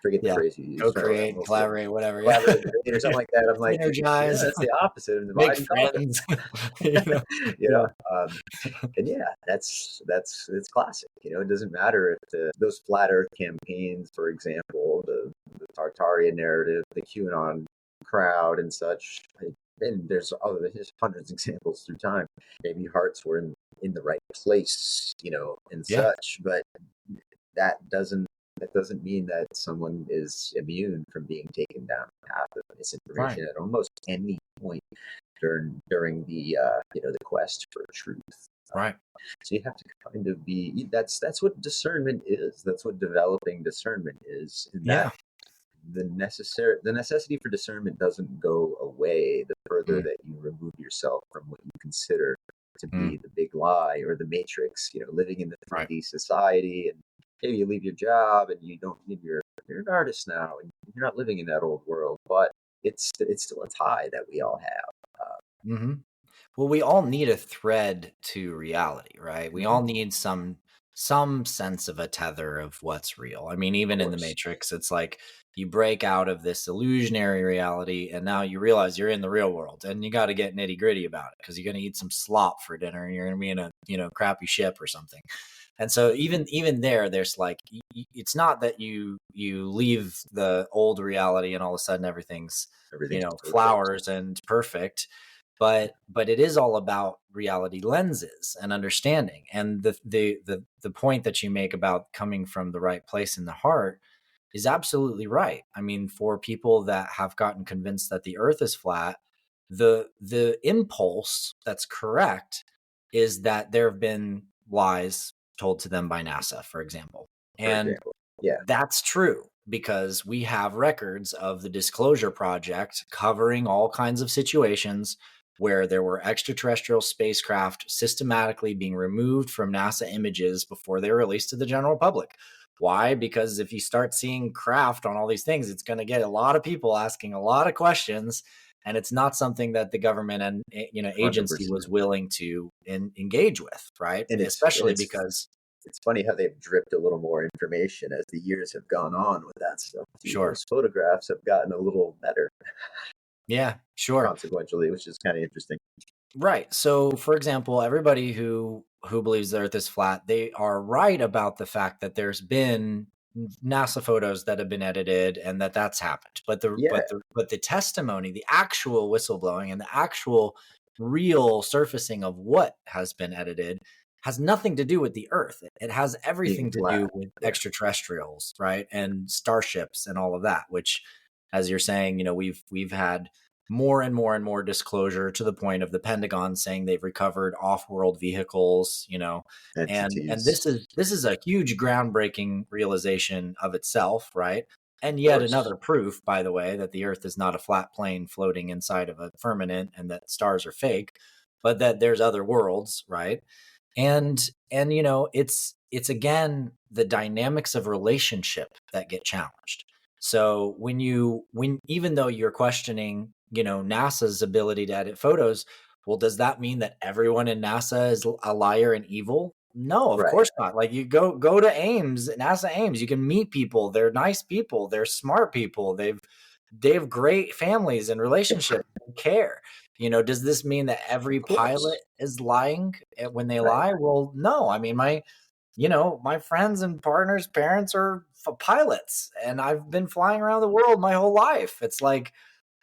forget the Yeah. phrase you used. Co-create, collaborate, whatever. Yeah. Collaborate or something like that. I'm like, yeah, Synergize, that's the opposite of make divide and conquer. friends. you know? you Yeah. know, um, and that's it's classic. It doesn't matter if those flat Earth campaigns, for example, the Tartaria narrative, the QAnon crowd, and such. And there's hundreds of examples through time. Maybe hearts were in the right place, and Yeah. such, but that doesn't mean that someone is immune from being taken down the path of Right. misinformation at almost any point during the the quest for truth. Right. So you have to kind of be that's what discernment is. That's what developing discernment is. And that Yeah. the necessity for discernment doesn't go away the further Mm, that you remove yourself from what you consider to mm, be the big lie or the matrix, living in the right. 3D society, and maybe you leave your job and you don't need you're an artist now and you're not living in that old world, but it's still a tie that we all have. Hmm. Well, we all need a thread to reality, right? We Mhm. all need some sense of a tether of what's real. I mean, Of even in the course. Matrix, it's like you break out of this illusionary reality and now you realize you're in the real world and you got to get nitty gritty about it because you're going to eat some slop for dinner and you're going to be in a, crappy ship or something. And so even there's like it's not that you leave the old reality and all of a sudden everything's Everything's perfect. flowers and perfect, but it is all about reality lenses and understanding. And the point that you make about coming from the right place in the heart is absolutely right. I mean, for people that have gotten convinced that the earth is flat, the impulse that's correct is that there have been lies told to them by NASA, for example. For And example. Yeah. that's true because we have records of the Disclosure Project covering all kinds of situations where there were extraterrestrial spacecraft systematically being removed from NASA images before they were released to the general public. Why? Because if you start seeing craft on all these things, it's going to get a lot of people asking a lot of questions, and it's not something that the government and agency 100%. was willing to engage with, right? And Especially because it's funny how they've dripped a little more information as the years have gone on with that stuff. sure, Those photographs have gotten a little better yeah, sure. consequentially, which is kind of interesting. Right. So, for example, everybody who believes the Earth is flat, they are right about the fact that there's been NASA photos that have been edited and that's happened. But Yeah, the testimony, the actual whistleblowing, and the actual real surfacing of what has been edited has nothing to do with the Earth. It has being everything to do flat. with Yeah, extraterrestrials, right, and starships and all of that. Which, as you're saying, we've had more and more and more disclosure, to the point of the Pentagon saying they've recovered off-world vehicles, and entities. this is a huge groundbreaking realization of itself, right? And Of yet course. another proof, by the way, that the Earth is not a flat plane floating inside of a firmament and that stars are fake, but that there's other worlds, right? And it's again the dynamics of relationship that get challenged. So when even though you're questioning NASA's ability to edit photos, well, does that mean that everyone in NASA is a liar and evil? No, of Right. course not. Like, you go to Ames, NASA Ames, you can meet people. They're nice people, they're smart people, they have great families and relationships and care. Does this mean that Of every pilot course. is lying when they Right. lie? Well, no. I mean, my friends and partners' parents are pilots, and I've been flying around the world my whole life. It's like,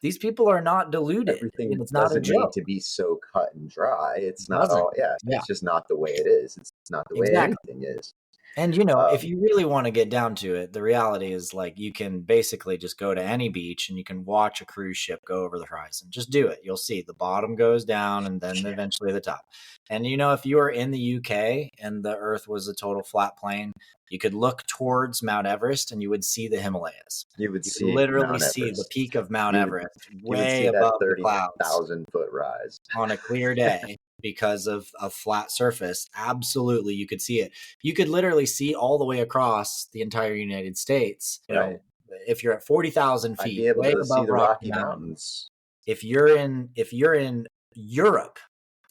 these people are not deluded, Everything and it's not a doesn't need joke. to be so cut and dry. It It's not doesn't. all, yeah, Yeah, it's just not the way it is. It's not the way exactly. anything is. And if Um, you really want to get down to it, the reality is, like, you can basically just go to any beach and you can watch a cruise ship go over the horizon. Just do it. You'll see the bottom goes down and then yeah, eventually the top. And if you were in the UK and the Earth was a total flat plane, you could look towards Mount Everest and you would see the Himalayas. you would You could see literally Mount see the Everest. peak of Mount You would Everest you would way see that above the clouds 30,000 foot rise. on a clear day because of a flat surface. Absolutely, you could see it. You could literally see all the way across the entire United States. Right. If you're at 40,000 I'd feet, be able way to see above the Rocky Rocky Mountain. Mountains. If you're in Europe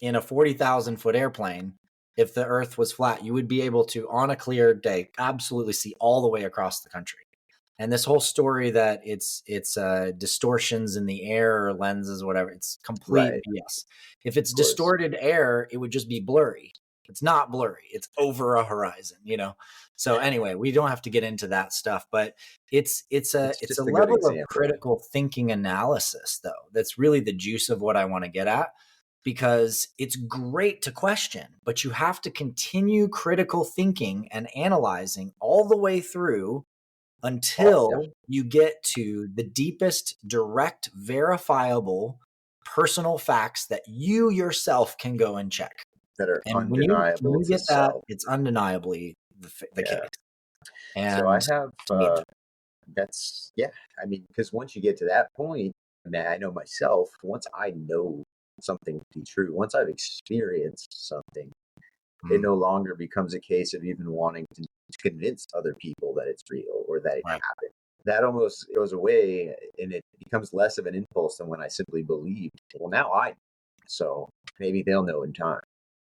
in a 40,000-foot airplane, if the Earth was flat, you would be able to, on a clear day, absolutely see all the way across the country. And this whole story that it's distortions in the air or lenses, whatever, it's complete Right. BS. If it's Of course. distorted air, it would just be blurry. It's not blurry. It's over a horizon. So anyway, we don't have to get into that stuff, but It's it's a just a good level of example. critical thinking analysis, though, that's really the juice of what I want to get at, because it's great to question, but you have to continue critical thinking and analyzing all the way through Oh, yeah, until you get to the deepest, direct, verifiable personal facts that you yourself can go and check. that are And when undeniable you to get that, self. it's undeniably the case. Yeah. So I And have to me, it's that's yeah. I mean, because once you get to that point, I mean, I know myself. Once I know something to be true, once I've experienced something, it mm, no longer becomes a case of even wanting to convince other people that it's real or that it right. happened. That almost goes away, and it becomes less of an impulse than when I simply believed. Well, now I know, so maybe they'll know in time.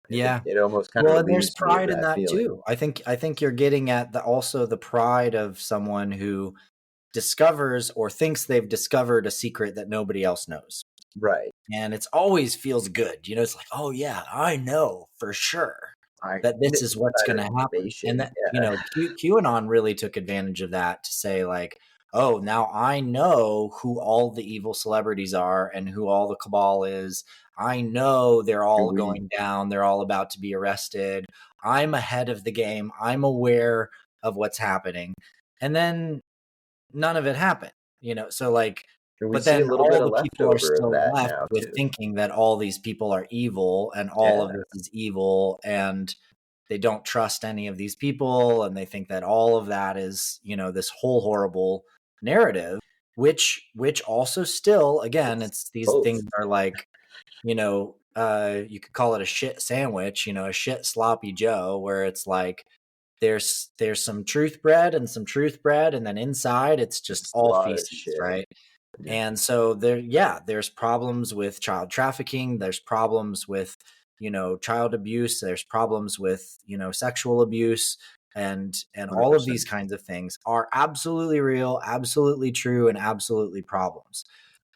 It, Yeah. it almost kind of Well, and there's relieves me of pride in that that feeling. too. I think you're getting at also the pride of someone who discovers or thinks they've discovered a secret that nobody else knows. Right. And it's always feels good. It's like, oh yeah, I know for sure I that this is what's going insider to happen. And information. that, Yeah. QAnon really took advantage of that to say, like, oh, now I know who all the evil celebrities are and who all the cabal is. I know they're And all we going down. They're all about to be arrested. I'm ahead of the game. I'm aware of what's happening. And then none of it happened. So, like, and we but see a then little bit all of the people are leftover of still that left now with too. thinking that all these people are evil and all of Yeah. this is evil, and they don't trust any of these people, and they think that all of that is, this whole horrible narrative, which also still, again, It's it's these both. things are like, you could call it a shit sandwich, a shit sloppy Joe, where it's like there's some truth bread and some truth bread, and then inside it's just It's a all lot of feces, shit. right? Yeah. And so there's problems with child trafficking, there's problems with, child abuse, there's problems with, sexual abuse, and all of 100%. these kinds of things are absolutely real, absolutely true, and absolutely problems.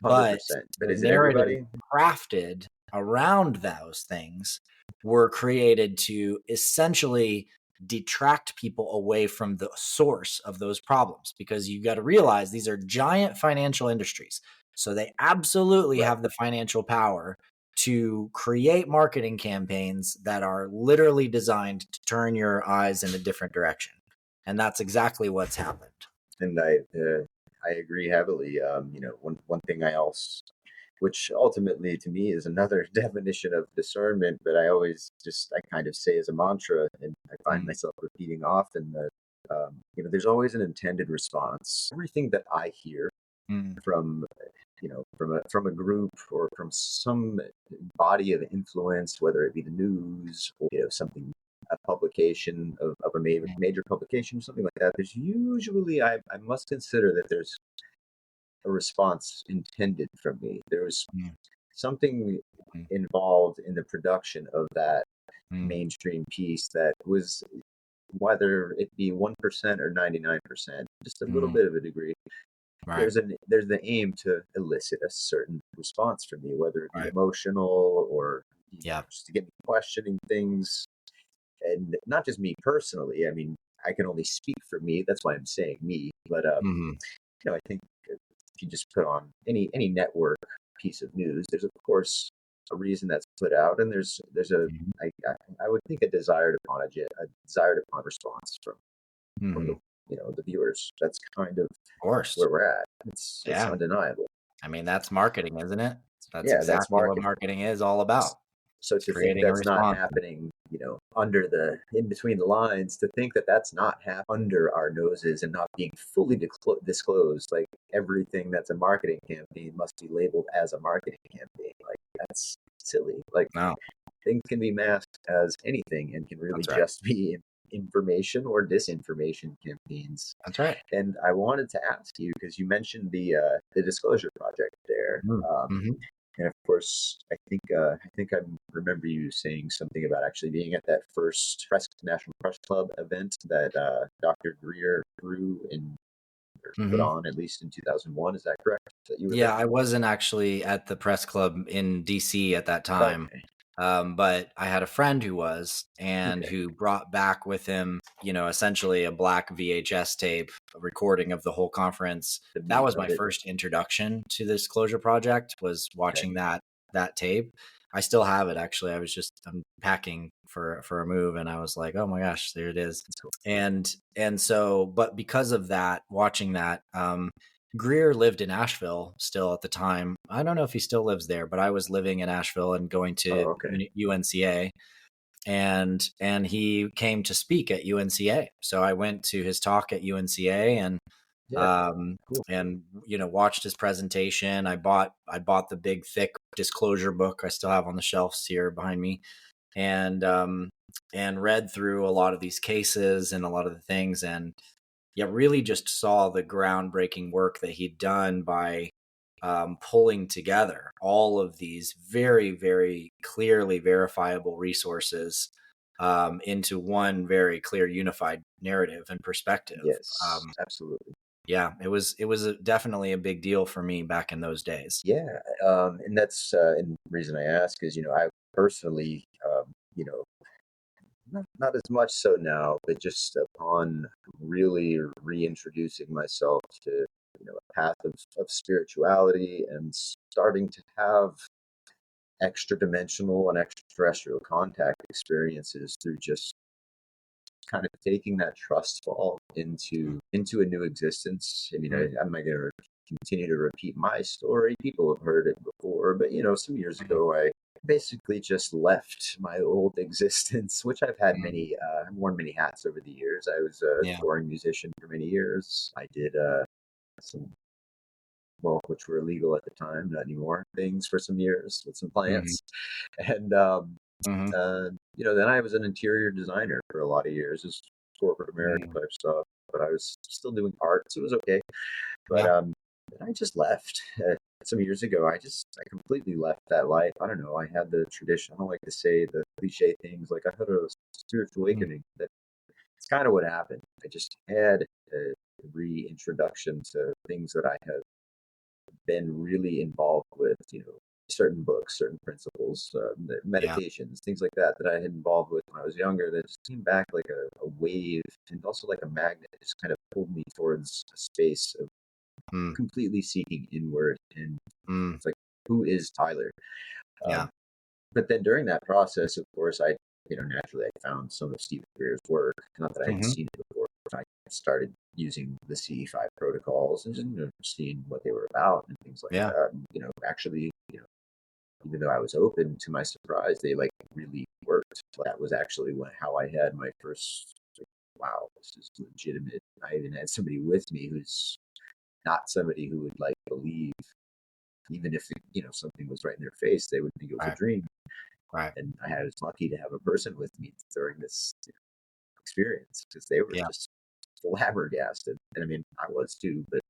But 100%. But the is it narrative everybody? crafted around those things were created to essentially detract people away from the source of those problems, because you got to realize these are giant financial industries. So they absolutely Right. have the financial power to create marketing campaigns that are literally designed to turn your eyes in a different direction. And that's exactly what's happened. And I agree heavily. One thing I also which ultimately to me is another definition of discernment. But I kind of say as a mantra, and I find Mm, myself repeating often that, there's always an intended response. Everything that I hear mm, from, from a group or from some body of influence, whether it be the news or, something, a publication of a major publication, something like that, there's usually, I must consider that there's a response intended from me. There was mm, something mm, involved in the production of that mm, mainstream piece that was, whether it be 1% or 99%, just a little mm. bit of a degree. Right. There's the aim to elicit a certain response from me, whether it be Right. emotional or, Yeah. just to get me questioning things, and not just me personally. I mean, I can only speak for me. That's why I'm saying me. But Hmm. I think if you just put on any network piece of news, there's of course a reason that's put out, and there's a Hmm. I would think a desired upon response from Hmm. the the viewers. That's kind of Of course. where we're at. It's Yeah. undeniable. I mean, that's marketing, isn't it? That's Yeah, that's exactly what marketing. marketing is all about. So It's to think creating a that's not response. happening, under the in between the lines, to think that that's not under our noses and not being fully disclosed, like everything that's a marketing campaign must be labeled as a marketing campaign. Like that's silly. Like No, things can be masked as anything and can really that's right. just be information or disinformation campaigns. That's right. And I wanted to ask you, because you mentioned the disclosure project there. Mm-hmm. And of course, I think I remember you saying something about actually being at that first National Press Club event that Dr. Greer threw in or put Mm-hmm. on, at least in 2001. Is that correct? That you were there? Yeah, I wasn't actually at the press club in DC at that time. Okay. But I had a friend who was, and Okay. who brought back with him, essentially a black VHS tape, a recording of the whole conference. The That meat was my of it. first introduction to this closure project, was Okay. watching that tape. I still have it actually. I'm packing for a move, and I was like, oh my gosh, there it is. That's cool. And so, but because of that, watching that, Greer lived in Asheville still at the time. I don't know if he still lives there, but I was living in Asheville and going to Oh, okay. UNCA, and he came to speak at UNCA. So I went to his talk at UNCA, Yeah. um Cool. and watched his presentation. I bought the big thick disclosure book I still have on the shelves here behind me, and read through a lot of these cases and a lot of the things, and yeah, really just saw the groundbreaking work that he'd done by pulling together all of these very, very clearly verifiable resources into one very clear, unified narrative and perspective. Yes. Absolutely. Yeah, definitely a big deal for me back in those days. Yeah. And that's and the reason I ask is, I personally, not as much so now, but just upon really reintroducing myself to, a path of spirituality and starting to have extra dimensional and extraterrestrial contact experiences through just kind of taking that trust fall into a new existence. I mean, I'm not going to continue to repeat my story. People have heard it before, but some years Mhm. ago, I basically just left my old existence, which I've had Mhm. I've worn many hats over the years. I was a Yeah. touring musician for many years. I did some, well, which were illegal at the time, not anymore, things for some years with some Hmm. plants. And Hmm. then I was an interior designer for a lot of years, just corporate America Hmm. type stuff. But I was still doing art, so it was okay. But Yeah. I just left some years ago. I completely left that life. I don't know. I had the tradition. I don't like to say the cliche things like I had a spiritual Mhm. awakening. That it's kind of what happened. I just had a reintroduction to things that I have been really involved with, certain books, certain principles, Yeah. meditations, things like that I had involved with when I was younger, that just came back like a wave, and also like a magnet, just kind of pulled me towards a space of Mm. completely seeking inward. And Mm. it's like, who is Tyler? Yeah. Um, but then during that process, of course, naturally I found some of Stephen Greer's work. Not that I had Hmm. seen it before. I started using the CE5 protocols and just, seeing what they were about and things like Yeah. that. Actually, even though I was open, to my surprise, they like really worked. That was actually how I had my first, like, wow, this is legitimate. I even had somebody with me who's not somebody who would like believe, even if something was right in their face, they would think it was a Right. dream. Right. And I was lucky to have a person with me during this experience because they were Yeah. just flabbergasted. And I mean, I was too, but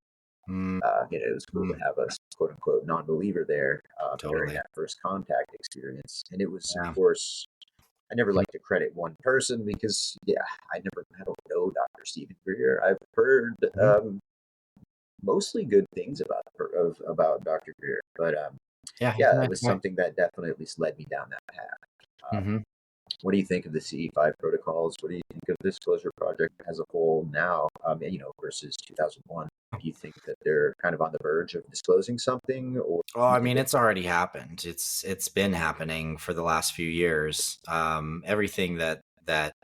Mm, it was cool to mm, have a quote unquote non-believer there during totally. that first contact experience. And it was, of Yeah. course, I never Mm, like to credit one person because, yeah, I don't know Dr. Stephen Greer. I've heard mhm. mostly good things about Dr. Greer, but Yeah. He's a yeah, it nice was guy. something that definitely at least led me down that path. Hmm. What do you think of the CE5 protocols? What do you think of Disclosure Project as a whole now, versus 2001? Do you think that they're kind of on the verge of disclosing something, or Well, do you I think mean, that? it's already happened. It's been happening for the last few years. Everything that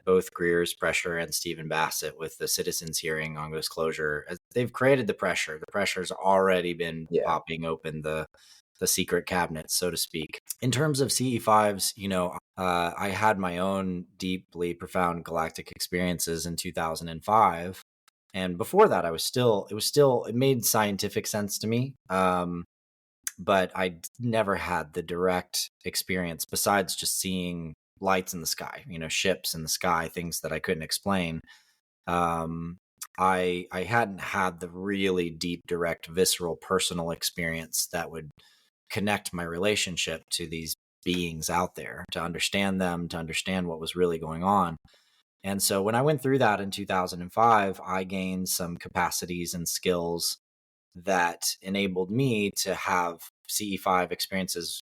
both Greer's pressure and Stephen Bassett with the citizens hearing on disclosure, they've created the pressure. The pressure's already been Yeah, popping open the secret cabinet, so to speak. In terms of CE5s, I had my own deeply profound galactic experiences in 2005. And before that, it made scientific sense to me. But I never had the direct experience besides just seeing lights in the sky, ships in the sky, things that I couldn't explain. Um, I hadn't had the really deep, direct, visceral, personal experience that would connect my relationship to these beings out there, to understand them, to understand what was really going on. And so when I went through that in 2005, I gained some capacities and skills that enabled me to have CE5 experiences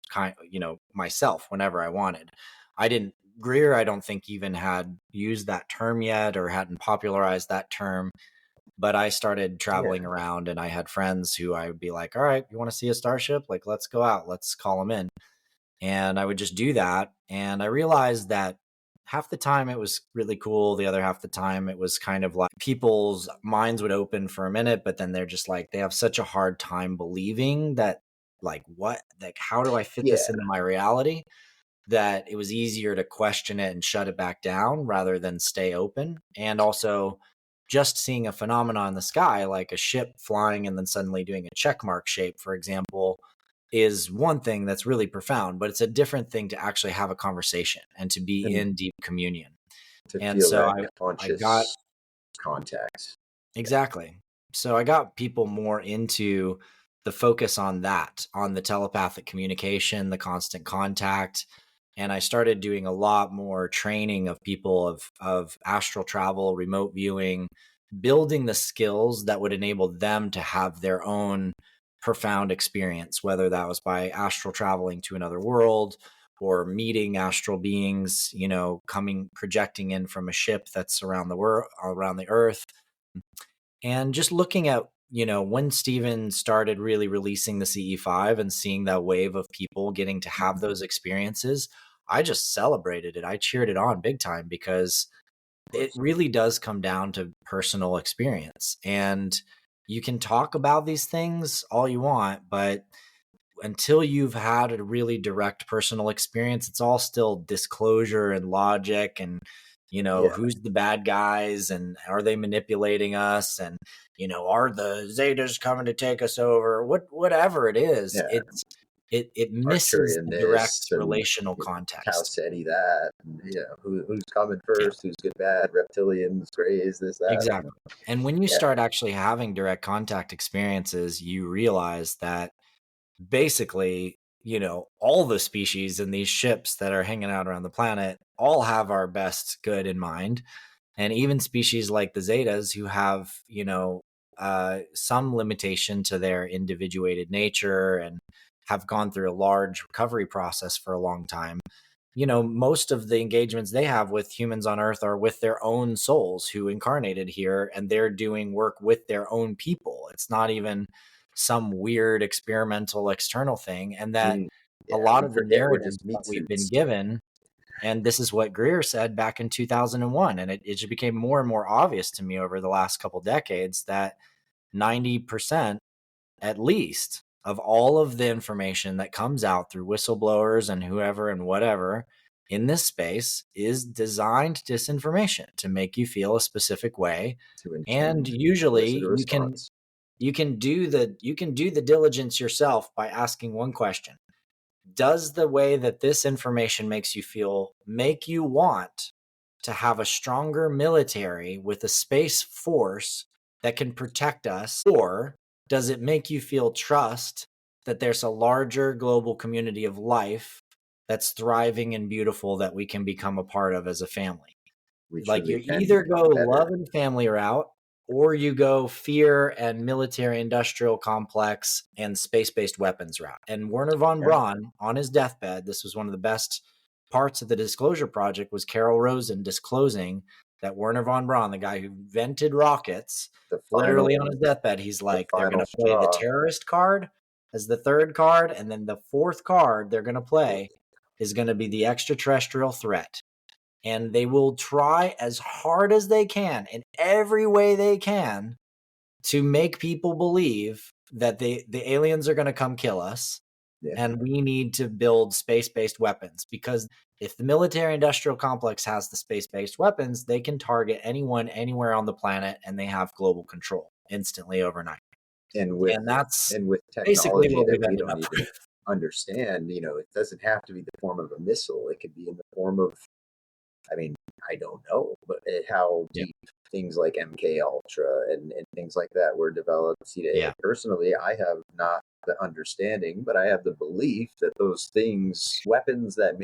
myself whenever I wanted. I didn't Greer, I don't think even had used that term yet or hadn't popularized that term, but I started traveling yeah, around and I had friends who I would be like, "All right, you want to see a starship? Like let's go out, let's call them in." And I would just do that. And I realized that half the time it was really cool. The other half the time it was kind of like people's minds would open for a minute, but then they're just like, they have such a hard time believing that, like, what, like, how do I fit this yeah. into my reality? That it was easier to question it and shut it back down rather than stay open. And also, just seeing a phenomenon in the sky, like a ship flying and then suddenly doing a check mark shape, for example, is one thing that's really profound, but it's a different thing to actually have a conversation and to be And in deep communion. to And feel so that I got conscious contact. Yeah, exactly. So I got people more into the focus on that, on the telepathic communication, the constant contact. And I started doing a lot more training of people of astral travel, remote viewing, building the skills that would enable them to have their own profound experience, whether that was by astral traveling to another world or meeting astral beings, coming projecting in from a ship that's around the world, around the earth, and just looking at, when Steven started really releasing the CE5 and seeing that wave of people getting to have those experiences, I just celebrated it. I cheered it on big time because of it course. really does come down to personal experience. And you can talk about these things all you want, but until you've had a really direct personal experience, it's all still disclosure and logic and, Yeah, who's the bad guys and are they manipulating us? And, are the Zetas coming to take us over? Whatever it is, yeah. it misses Arcturian the this direct and relational Tau context. Ceti that. And, who's coming Yeah, first? Who's good, bad? Reptilians, Greys, this, that. exactly. And when you Yeah, start actually having direct contact experiences, you realize that basically, all the species in these ships that are hanging out around the planet all have our best good in mind. And even species like the Zetas who have, some limitation to their individuated nature and have gone through a large recovery process for a long time. Most of the engagements they have with humans on Earth are with their own souls who incarnated here and they're doing work with their own people. It's not even some weird experimental external thing. And that mm, a yeah. lot We of the forget we're narratives just that meat we've been suits. given And this is what Greer said back in 2001. And it just became more and more obvious to me over the last couple decades that 90% at least of all of the information that comes out through whistleblowers and whoever and whatever in this space is designed disinformation to make you feel a specific way. And usually you can do the diligence yourself by asking one question. Does the way that this information makes you feel make you want to have a stronger military with a space force that can protect us? Or does it make you feel trust that there's a larger global community of life that's thriving and beautiful that we can become a part of as a family? Like, you either go love and family route, or you go fear and military industrial complex and space-based weapons route. And Werner von Braun, on his deathbed, this was one of the best parts of the Disclosure Project, was Carol Rosen disclosing that Werner von Braun, the guy who invented rockets, literally on his deathbed, he's like, they're going to play the terrorist card as the third card, and then the fourth card they're going to play is going to be the extraterrestrial threat. And they will try as hard as they can in every way they can to make people believe that the aliens are going to come kill us. Yeah. And we need to build space-based weapons, because if the military industrial complex has the space-based weapons, they can target anyone anywhere on the planet, and they have global control instantly overnight. And with technology that we don't even understand, it doesn't have to be the form of a missile. It could be in the form of, I don't know, but how deep things like MK Ultra and things like that were developed. Personally, I have not the understanding, but I have the belief that those things, weapons that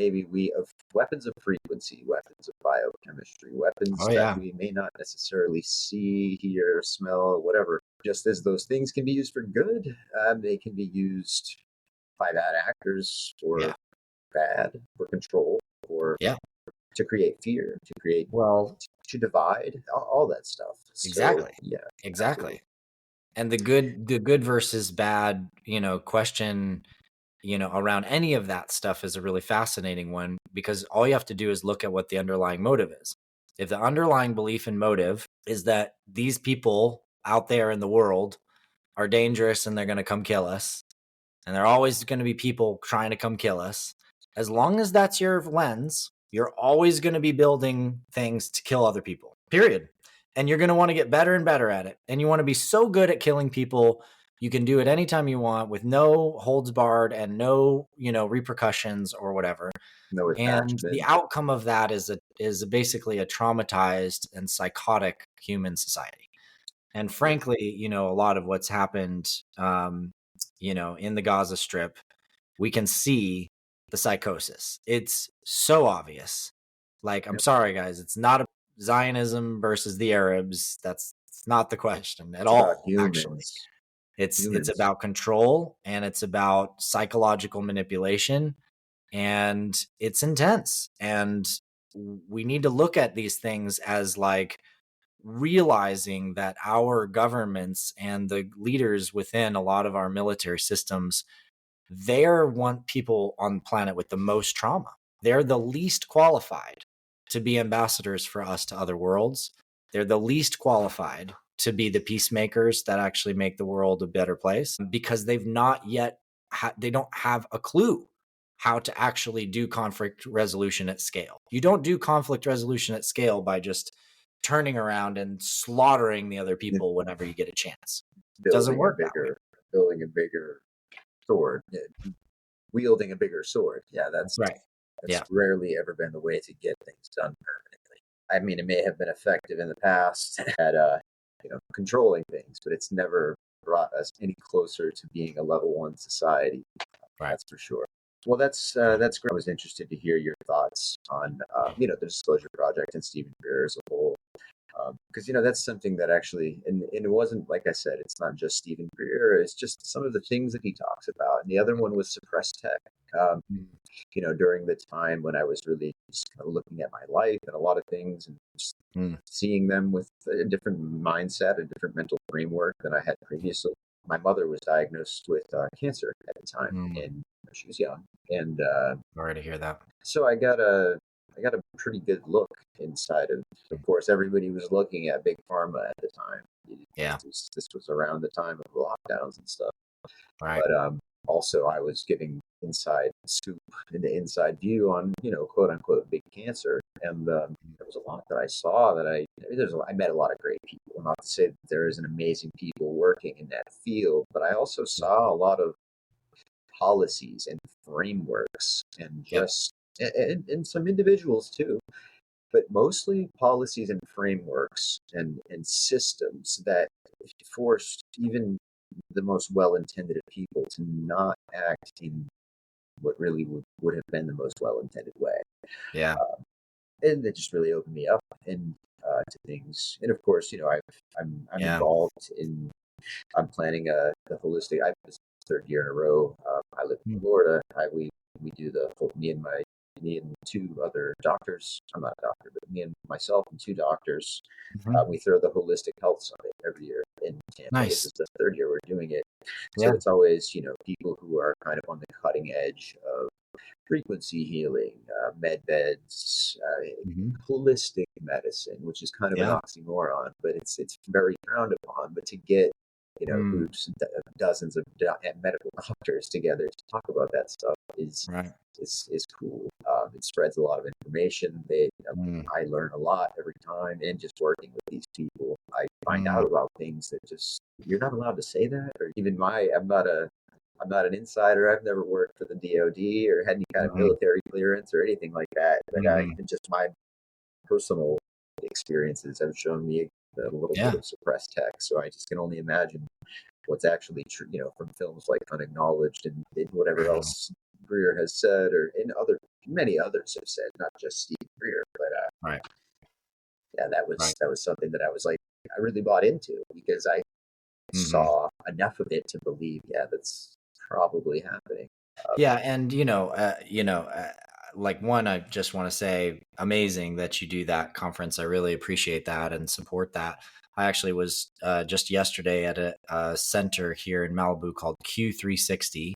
weapons of frequency, weapons of biochemistry, weapons that we may not necessarily see, hear, smell, whatever, just as those things can be used for good, they can be used by bad actors for control, or to create fear, to divide, all that stuff. Exactly. So, exactly. Absolutely. And the good versus bad, question, around any of that stuff is a really fascinating one, because all you have to do is look at what the underlying motive is. If the underlying belief and motive is that these people out there in the world are dangerous and they're going to come kill us, and there are always going to be people trying to come kill us, as long as that's your lens, you're always going to be building things to kill other people, period. And you're going to want to get better and better at it. And you want to be so good at killing people, you can do it anytime you want with no holds barred and no, repercussions or whatever. No attachment. And the outcome of that is basically a traumatized and psychotic human society. And frankly, a lot of what's happened, in the Gaza Strip, we can see the psychosis. It's so obvious. Like, I'm sorry, guys, it's not a Zionism versus the Arabs. That's not the question at all. Actually, it's about control, and it's about psychological manipulation, and it's intense. And we need to look at these things as like realizing that our governments and the leaders within a lot of our military systems, they're want people on the planet with the most trauma. They're the least qualified to be ambassadors for us to other worlds. They're the least qualified to be the peacemakers that actually make the world a better place, because they've not yet, they don't have a clue how to actually do conflict resolution at scale. You don't do conflict resolution at scale by just turning around and slaughtering the other people whenever you get a chance. It doesn't work that way. Building a bigger sword, wielding a bigger sword. Yeah, that's right. That's rarely ever been the way to get things done permanently. It may have been effective in the past at controlling things, but it's never brought us any closer to being a level 1 society. Right. That's for sure. Well, that's great. I was interested to hear your thoughts on the Disclosure Project and Stephen Greer as a whole, because that's something that actually, and it wasn't, like I said, it's not just Stephen Greer. It's just some of the things that he talks about. And the other one was suppressed tech. During the time when I was really just kind of looking at my life and a lot of things, and just seeing them with a different mindset, a different mental framework than I had previously. My mother was diagnosed with cancer at the time, and she was young. And sorry to hear that. So I got a I got a pretty good look inside of course, everybody was looking at big pharma at the time. Yeah. This was around the time of lockdowns and stuff. Right. But also, I was getting inside scoop and the inside view on, quote unquote, big cancer. And there was a lot that I saw that I met a lot of great people. Not to say that there isn't amazing people working in that field, but I also saw a lot of policies and frameworks and Yep. just, and some individuals too, but mostly policies and frameworks and systems that forced even the most well-intended of people to not act in what really would have been the most well-intended way. Yeah. And it just really opened me up and to things. And of course, I'm Yeah. involved in. I'm planning the holistic. I this third year in a row. I live in Mm. Florida. We do the whole, me and two other doctors. I'm not a doctor, but me and myself and two doctors. Mhm. We throw the holistic health summit every year in Tampa. This Nice. is the third year we're doing it. So Yeah. it's always, people who are kind of on the cutting edge of frequency healing, med beds, Hmm. holistic medicine, which is kind of an Yeah. oxymoron, but it's very frowned upon. But to get Mm. groups of dozens of medical doctors together to talk about that stuff Right. is cool. It spreads a lot of information. Mm. I learn a lot every time, and just working with these people, I find Mm. out about things that just you're not allowed to say that. Or even I'm not an insider. I've never worked for the DoD or had any kind of Mhm. military clearance or anything like that. But Mhm. just my personal experiences have shown me a little bit Yeah. of suppressed tech. So I just can only imagine what's actually true, from films like Unacknowledged and whatever else Greer has said, or in many others have said, not just Steve Greer. But Right. yeah, Right. that was something that I was like, I really bought into because I Mhm. saw enough of it to believe, yeah, that's probably happening. Yeah, and like one, I just want to say, amazing that you do that conference. I really appreciate that and support that. I actually was just yesterday at a center here in Malibu called Q360.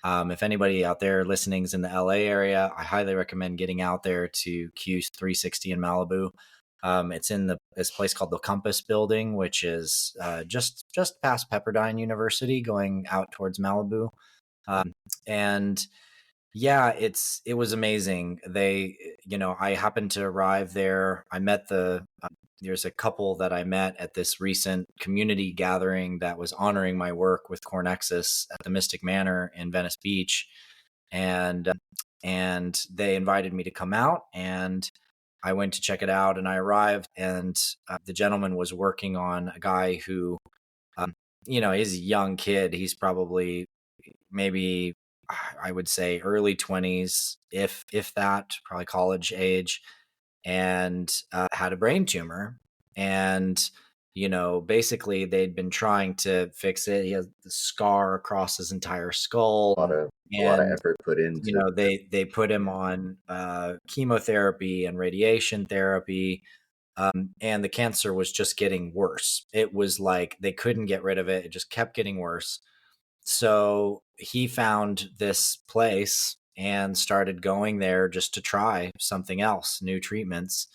If anybody out there listening is in the LA area, I highly recommend getting out there to Q360 in Malibu. It's in this place called the Compass Building, which is just past Pepperdine University, going out towards Malibu. And yeah, it was amazing. I happened to arrive there. I met there's a couple that I met at this recent community gathering that was honoring my work with Core Nexus at the Mystic Manor in Venice Beach, and they invited me to come out, and I went to check it out, and I arrived, and the gentleman was working on a guy who, um, he's a young kid. He's probably maybe, I would say, early 20s, if that, probably college age, and had a brain tumor. And basically they'd been trying to fix it. He has the scar across his entire skull, A lot of and effort put into. they put him on chemotherapy and radiation therapy. And the cancer was just getting worse. It was like they couldn't get rid of it. It just kept getting worse. So he found this place and started going there just to try something else, new treatments.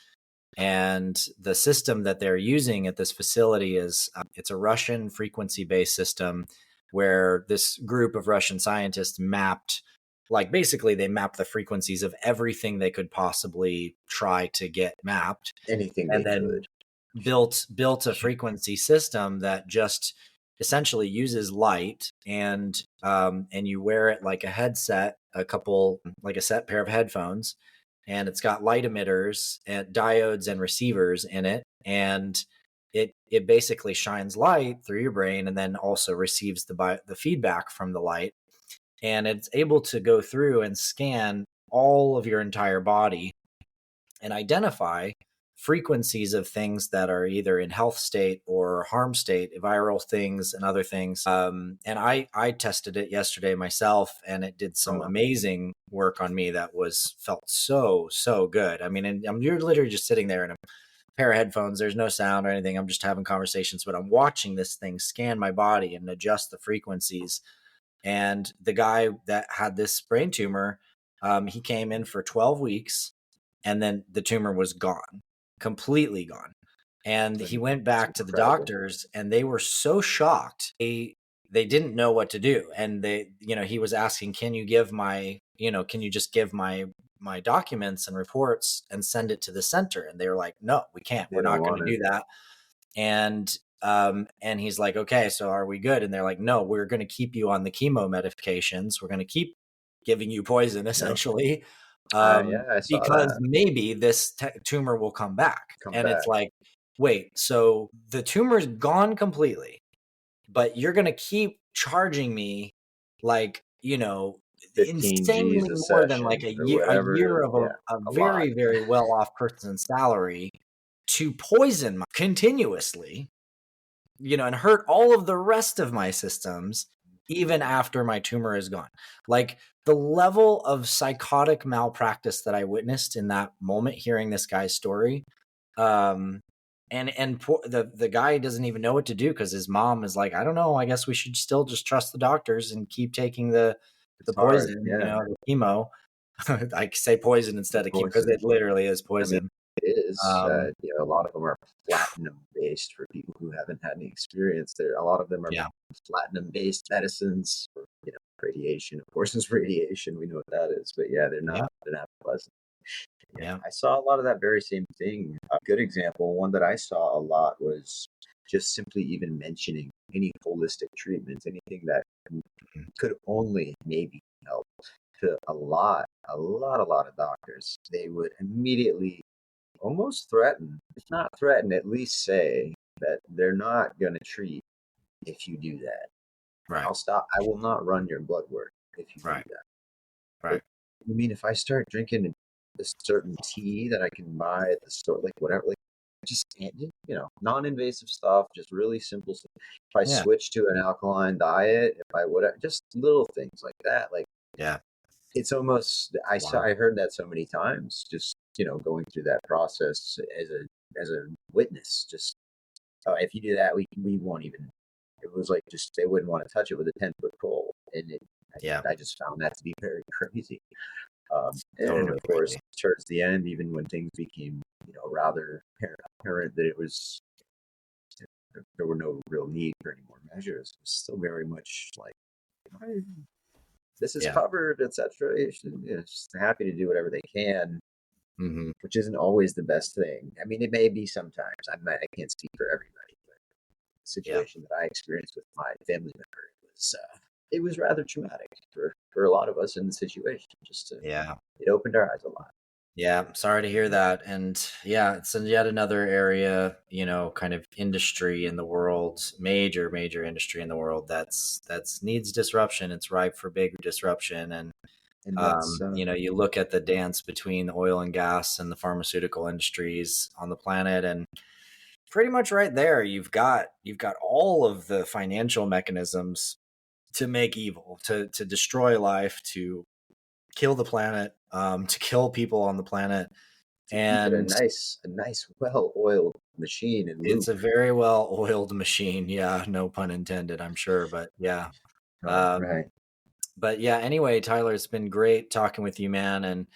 And the system that they're using at this facility is it's a Russian frequency based system where this group of Russian scientists mapped, like, basically they mapped the frequencies of everything they could possibly try to get mapped, Anything and they then could. built a frequency system that just essentially uses light, and you wear it like a headset, like a set pair of headphones, and it's got light emitters and diodes and receivers in it, and it basically shines light through your brain and then also receives the feedback from the light, and it's able to go through and scan all of your entire body and identify frequencies of things that are either in health state or harm state, viral things and other things. And I tested it yesterday myself, and it did some Oh, amazing work on me that felt so good. I mean, and you're literally just sitting there in a pair of headphones. There's no sound or anything. I'm just having conversations, but I'm watching this thing scan my body and adjust the frequencies. And the guy that had this brain tumor, he came in for 12 weeks, and then the tumor was gone, completely gone. And he went back to the incredible. doctors, and they were so shocked. They didn't know what to do. And he was asking, can you just give my documents and reports and send it to the center? And they were like, no, we can't. They We're don't not going want to it. do that. And he's like, okay, so are we good? And they're like, no, we're going to keep you on the chemo medications. We're going to keep giving you poison, Yep. essentially, Yeah, I saw because that. maybe this tumor will come back. Come And it's back. like, wait, so the tumor's gone completely, but you're going to keep charging me like, 15 G's insanely a more than like session or a whatever. year of Yeah, a a lot. very, very well off person's salary to poison continuously, and hurt all of the rest of my systems, even after my tumor is gone. Like, the level of psychotic malpractice that I witnessed in that moment, hearing this guy's story, um, the guy doesn't even know what to do because his mom is like, I don't know, I guess we should still just trust the doctors and keep taking the It's hard. poison, Yeah, the chemo. I say poison the instead of chemo because poison. it literally is I mean, poison. it is. Um, A lot of them are platinum based for people who haven't had any experience. There, a lot of them are yeah, platinum based medicines. For, radiation. Of course, is radiation. We know what that is. But yeah, yeah, they're not pleasant. Yeah, yeah. I saw a lot of that very same thing. A good example, one that I saw a lot, was just simply even mentioning any holistic treatments, anything that Mhm. could only maybe help to a lot of doctors. They would immediately almost threaten, if not threaten, at least say that they're not going to treat if you do that. Right, I'll stop. I will not run your blood work if you do right, that. But right. I mean, if I start drinking this certain tea that I can buy at the store, like whatever, like just non-invasive stuff, just really simple stuff. If I Yeah, switch to an alkaline diet, if I whatever, just little things like that, like yeah. it's almost Wow. I heard that so many times, just going through that process as a witness. Just if you do that, we won't even. It was like just they wouldn't want to touch it with a 10-foot pole, and Yeah, I just found that to be very crazy. And totally of course, crazy. towards the end, even when things became rather apparent that it was there were no real need for any more measures, it was still very much like this is Yeah. covered, etc. Just happy to do whatever they can, Hmm. which isn't always the best thing. I mean, it may be sometimes. I can't speak for everybody, but the Yeah. situation that I experienced with my family member it was rather traumatic for a lot of us in the situation. Yeah. It opened our eyes a lot. Yeah. Sorry to hear that. And yeah, it's yet another area, kind of industry in the world, major, major industry in the world that's needs disruption. It's ripe for big disruption. And And that's you look at the dance between the oil and gas and the pharmaceutical industries on the planet, and pretty much right there, you've got all of the financial mechanisms to make evil, to destroy life, to kill the planet, to kill people on the planet. to keep it And a nice, well-oiled machine and it's loop. a very well oiled machine. Yeah, no pun intended, I'm sure. But yeah. Right, Um, right. but yeah, anyway, Tyler, it's been great talking with you, man. And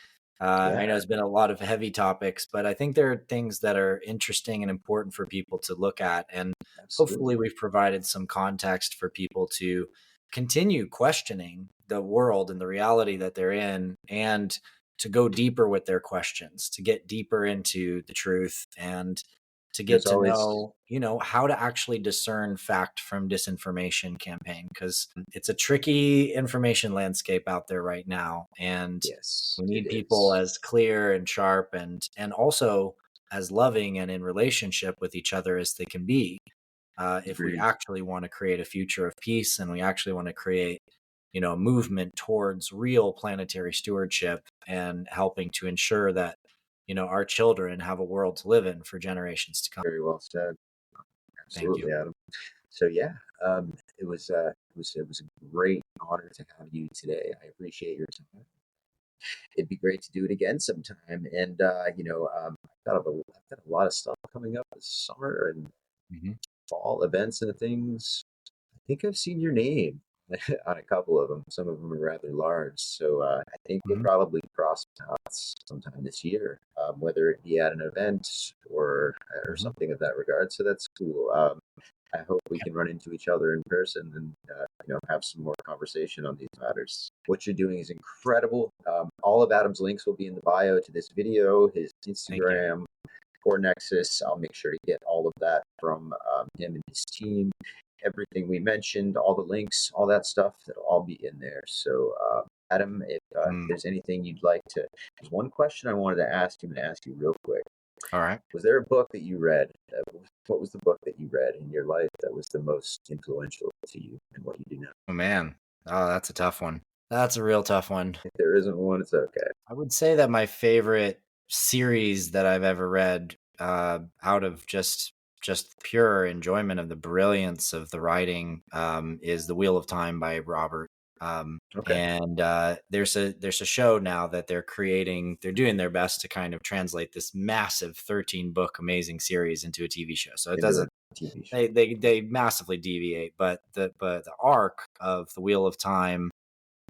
I know Yeah, it's been a lot of heavy topics, but I think there are things that are interesting and important for people to look at. And hopefully, absolutely. we've provided some context for people to continue questioning the world and the reality that they're in, and to go deeper with their questions, to get deeper into the truth, and to get There's to always know, how to actually discern fact from disinformation campaign, because it's a tricky information landscape out there right now. And yes, we it need people is. as clear and sharp and also as loving and in relationship with each other as they can be, if we Agreed. actually want to create a future of peace, and we actually want to create a movement towards real planetary stewardship and helping to ensure that our children have a world to live in for generations to come. Very well said. Thank you. Absolutely, Adam. So yeah, it was a great honor to have you today. I appreciate your time. It'd be great to do it again sometime. And I've got a lot of stuff coming up this summer and Mhm. fall events and things. I think I've seen your name on a couple of them. Some of them are rather large. So I think we'll Mhm. probably cross paths sometime this year, whether it be at an event or Mhm. something of that regard. So that's cool. I hope we can run into each other in person and have some more conversation on these matters. What you're doing is incredible. All of Adam's links will be in the bio to this video, his Thank you. Instagram, Core Nexus. I'll make sure to get all of that from him and his team. Everything we mentioned, all the links, all that stuff, that'll all be in there. So, Adam, if Mm. there's anything you'd like to, there's one question I wanted to ask you and ask you real quick. All right. Was there a book that you read? What was the book that you read in your life that was the most influential to you and what you do now? Oh man. Oh, that's a tough one. That's a real tough one. If there isn't one, it's okay. I would say that my favorite series that I've ever read, out of just pure enjoyment of the brilliance of the writing, is The Wheel of Time by Robert. Okay. And there's a show now that they're creating. They're doing their best to kind of translate this massive 13 book amazing series into a TV show. So it Into a doesn't. TV show. They massively deviate, but the arc of The Wheel of Time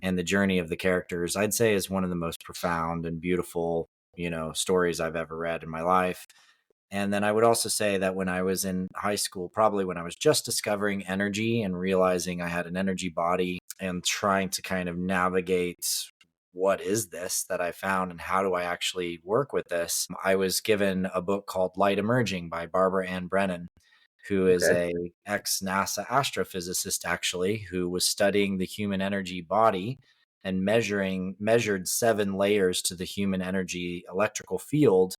and the journey of the characters, I'd say, is one of the most profound and beautiful, stories I've ever read in my life. And then I would also say that when I was in high school, probably when I was just discovering energy and realizing I had an energy body and trying to kind of navigate what is this that I found and how do I actually work with this, I was given a book called Light Emerging by Barbara Ann Brennan, who is Okay. a ex NASA astrophysicist, actually, who was studying the human energy body and measured 7 layers to the human energy electrical field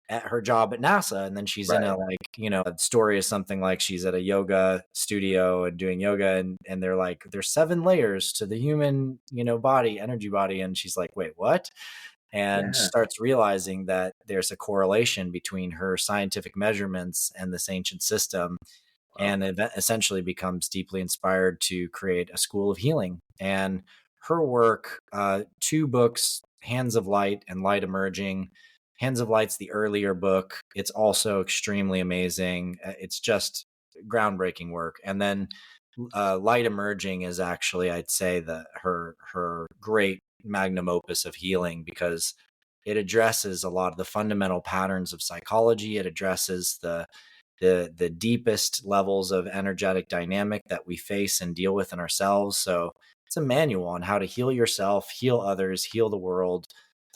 at her job at NASA. And then she's in Right. a, like, a story is something like she's at a yoga studio and doing yoga, and they're like, there's 7 layers to the human, body, energy body. And she's like, wait, what? And Yeah. starts realizing that there's a correlation between her scientific measurements and this ancient system, Wow. and essentially becomes deeply inspired to create a school of healing. And her work, 2 books, Hands of Light and Light Emerging. Hands of Light's the earlier book. It's also extremely amazing. It's just groundbreaking work. And then Light Emerging is actually, I'd say, her great magnum opus of healing, because it addresses a lot of the fundamental patterns of psychology. It addresses the deepest levels of energetic dynamic that we face and deal with in ourselves. So it's a manual on how to heal yourself, heal others, heal the world,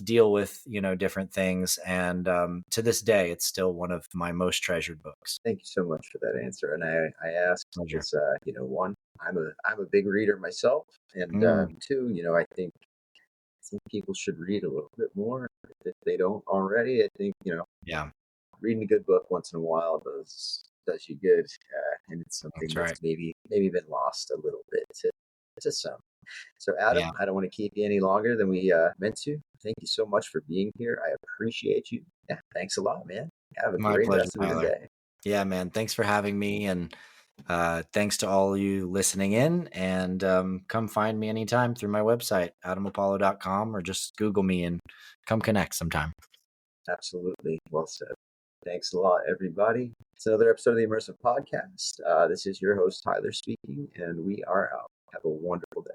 deal with different things. And to this day, it's still one of my most treasured books. Thank you so much for that answer. And I asked Pleasure. because one, I'm a big reader myself, and Mm, two, I think people should read a little bit more if they don't already. I think yeah, reading a good book once in a while does you good, and it's something that's that's right. maybe been lost a little bit to some. So Yeah, Adam, I don't want to keep you any longer than we meant to. Thank you so much for being here. I appreciate you. Yeah, thanks a lot, man. Have a my great pleasure, rest of your Tyler. day. Yeah, man. Thanks for having me. And thanks to all you listening in. And come find me anytime through my website, adamapollo.com, or just Google me and come connect sometime. Absolutely. Well said. Thanks a lot, everybody. It's another episode of the Immersive Podcast. This is your host, Tyler, speaking, and we are out. Have a wonderful day.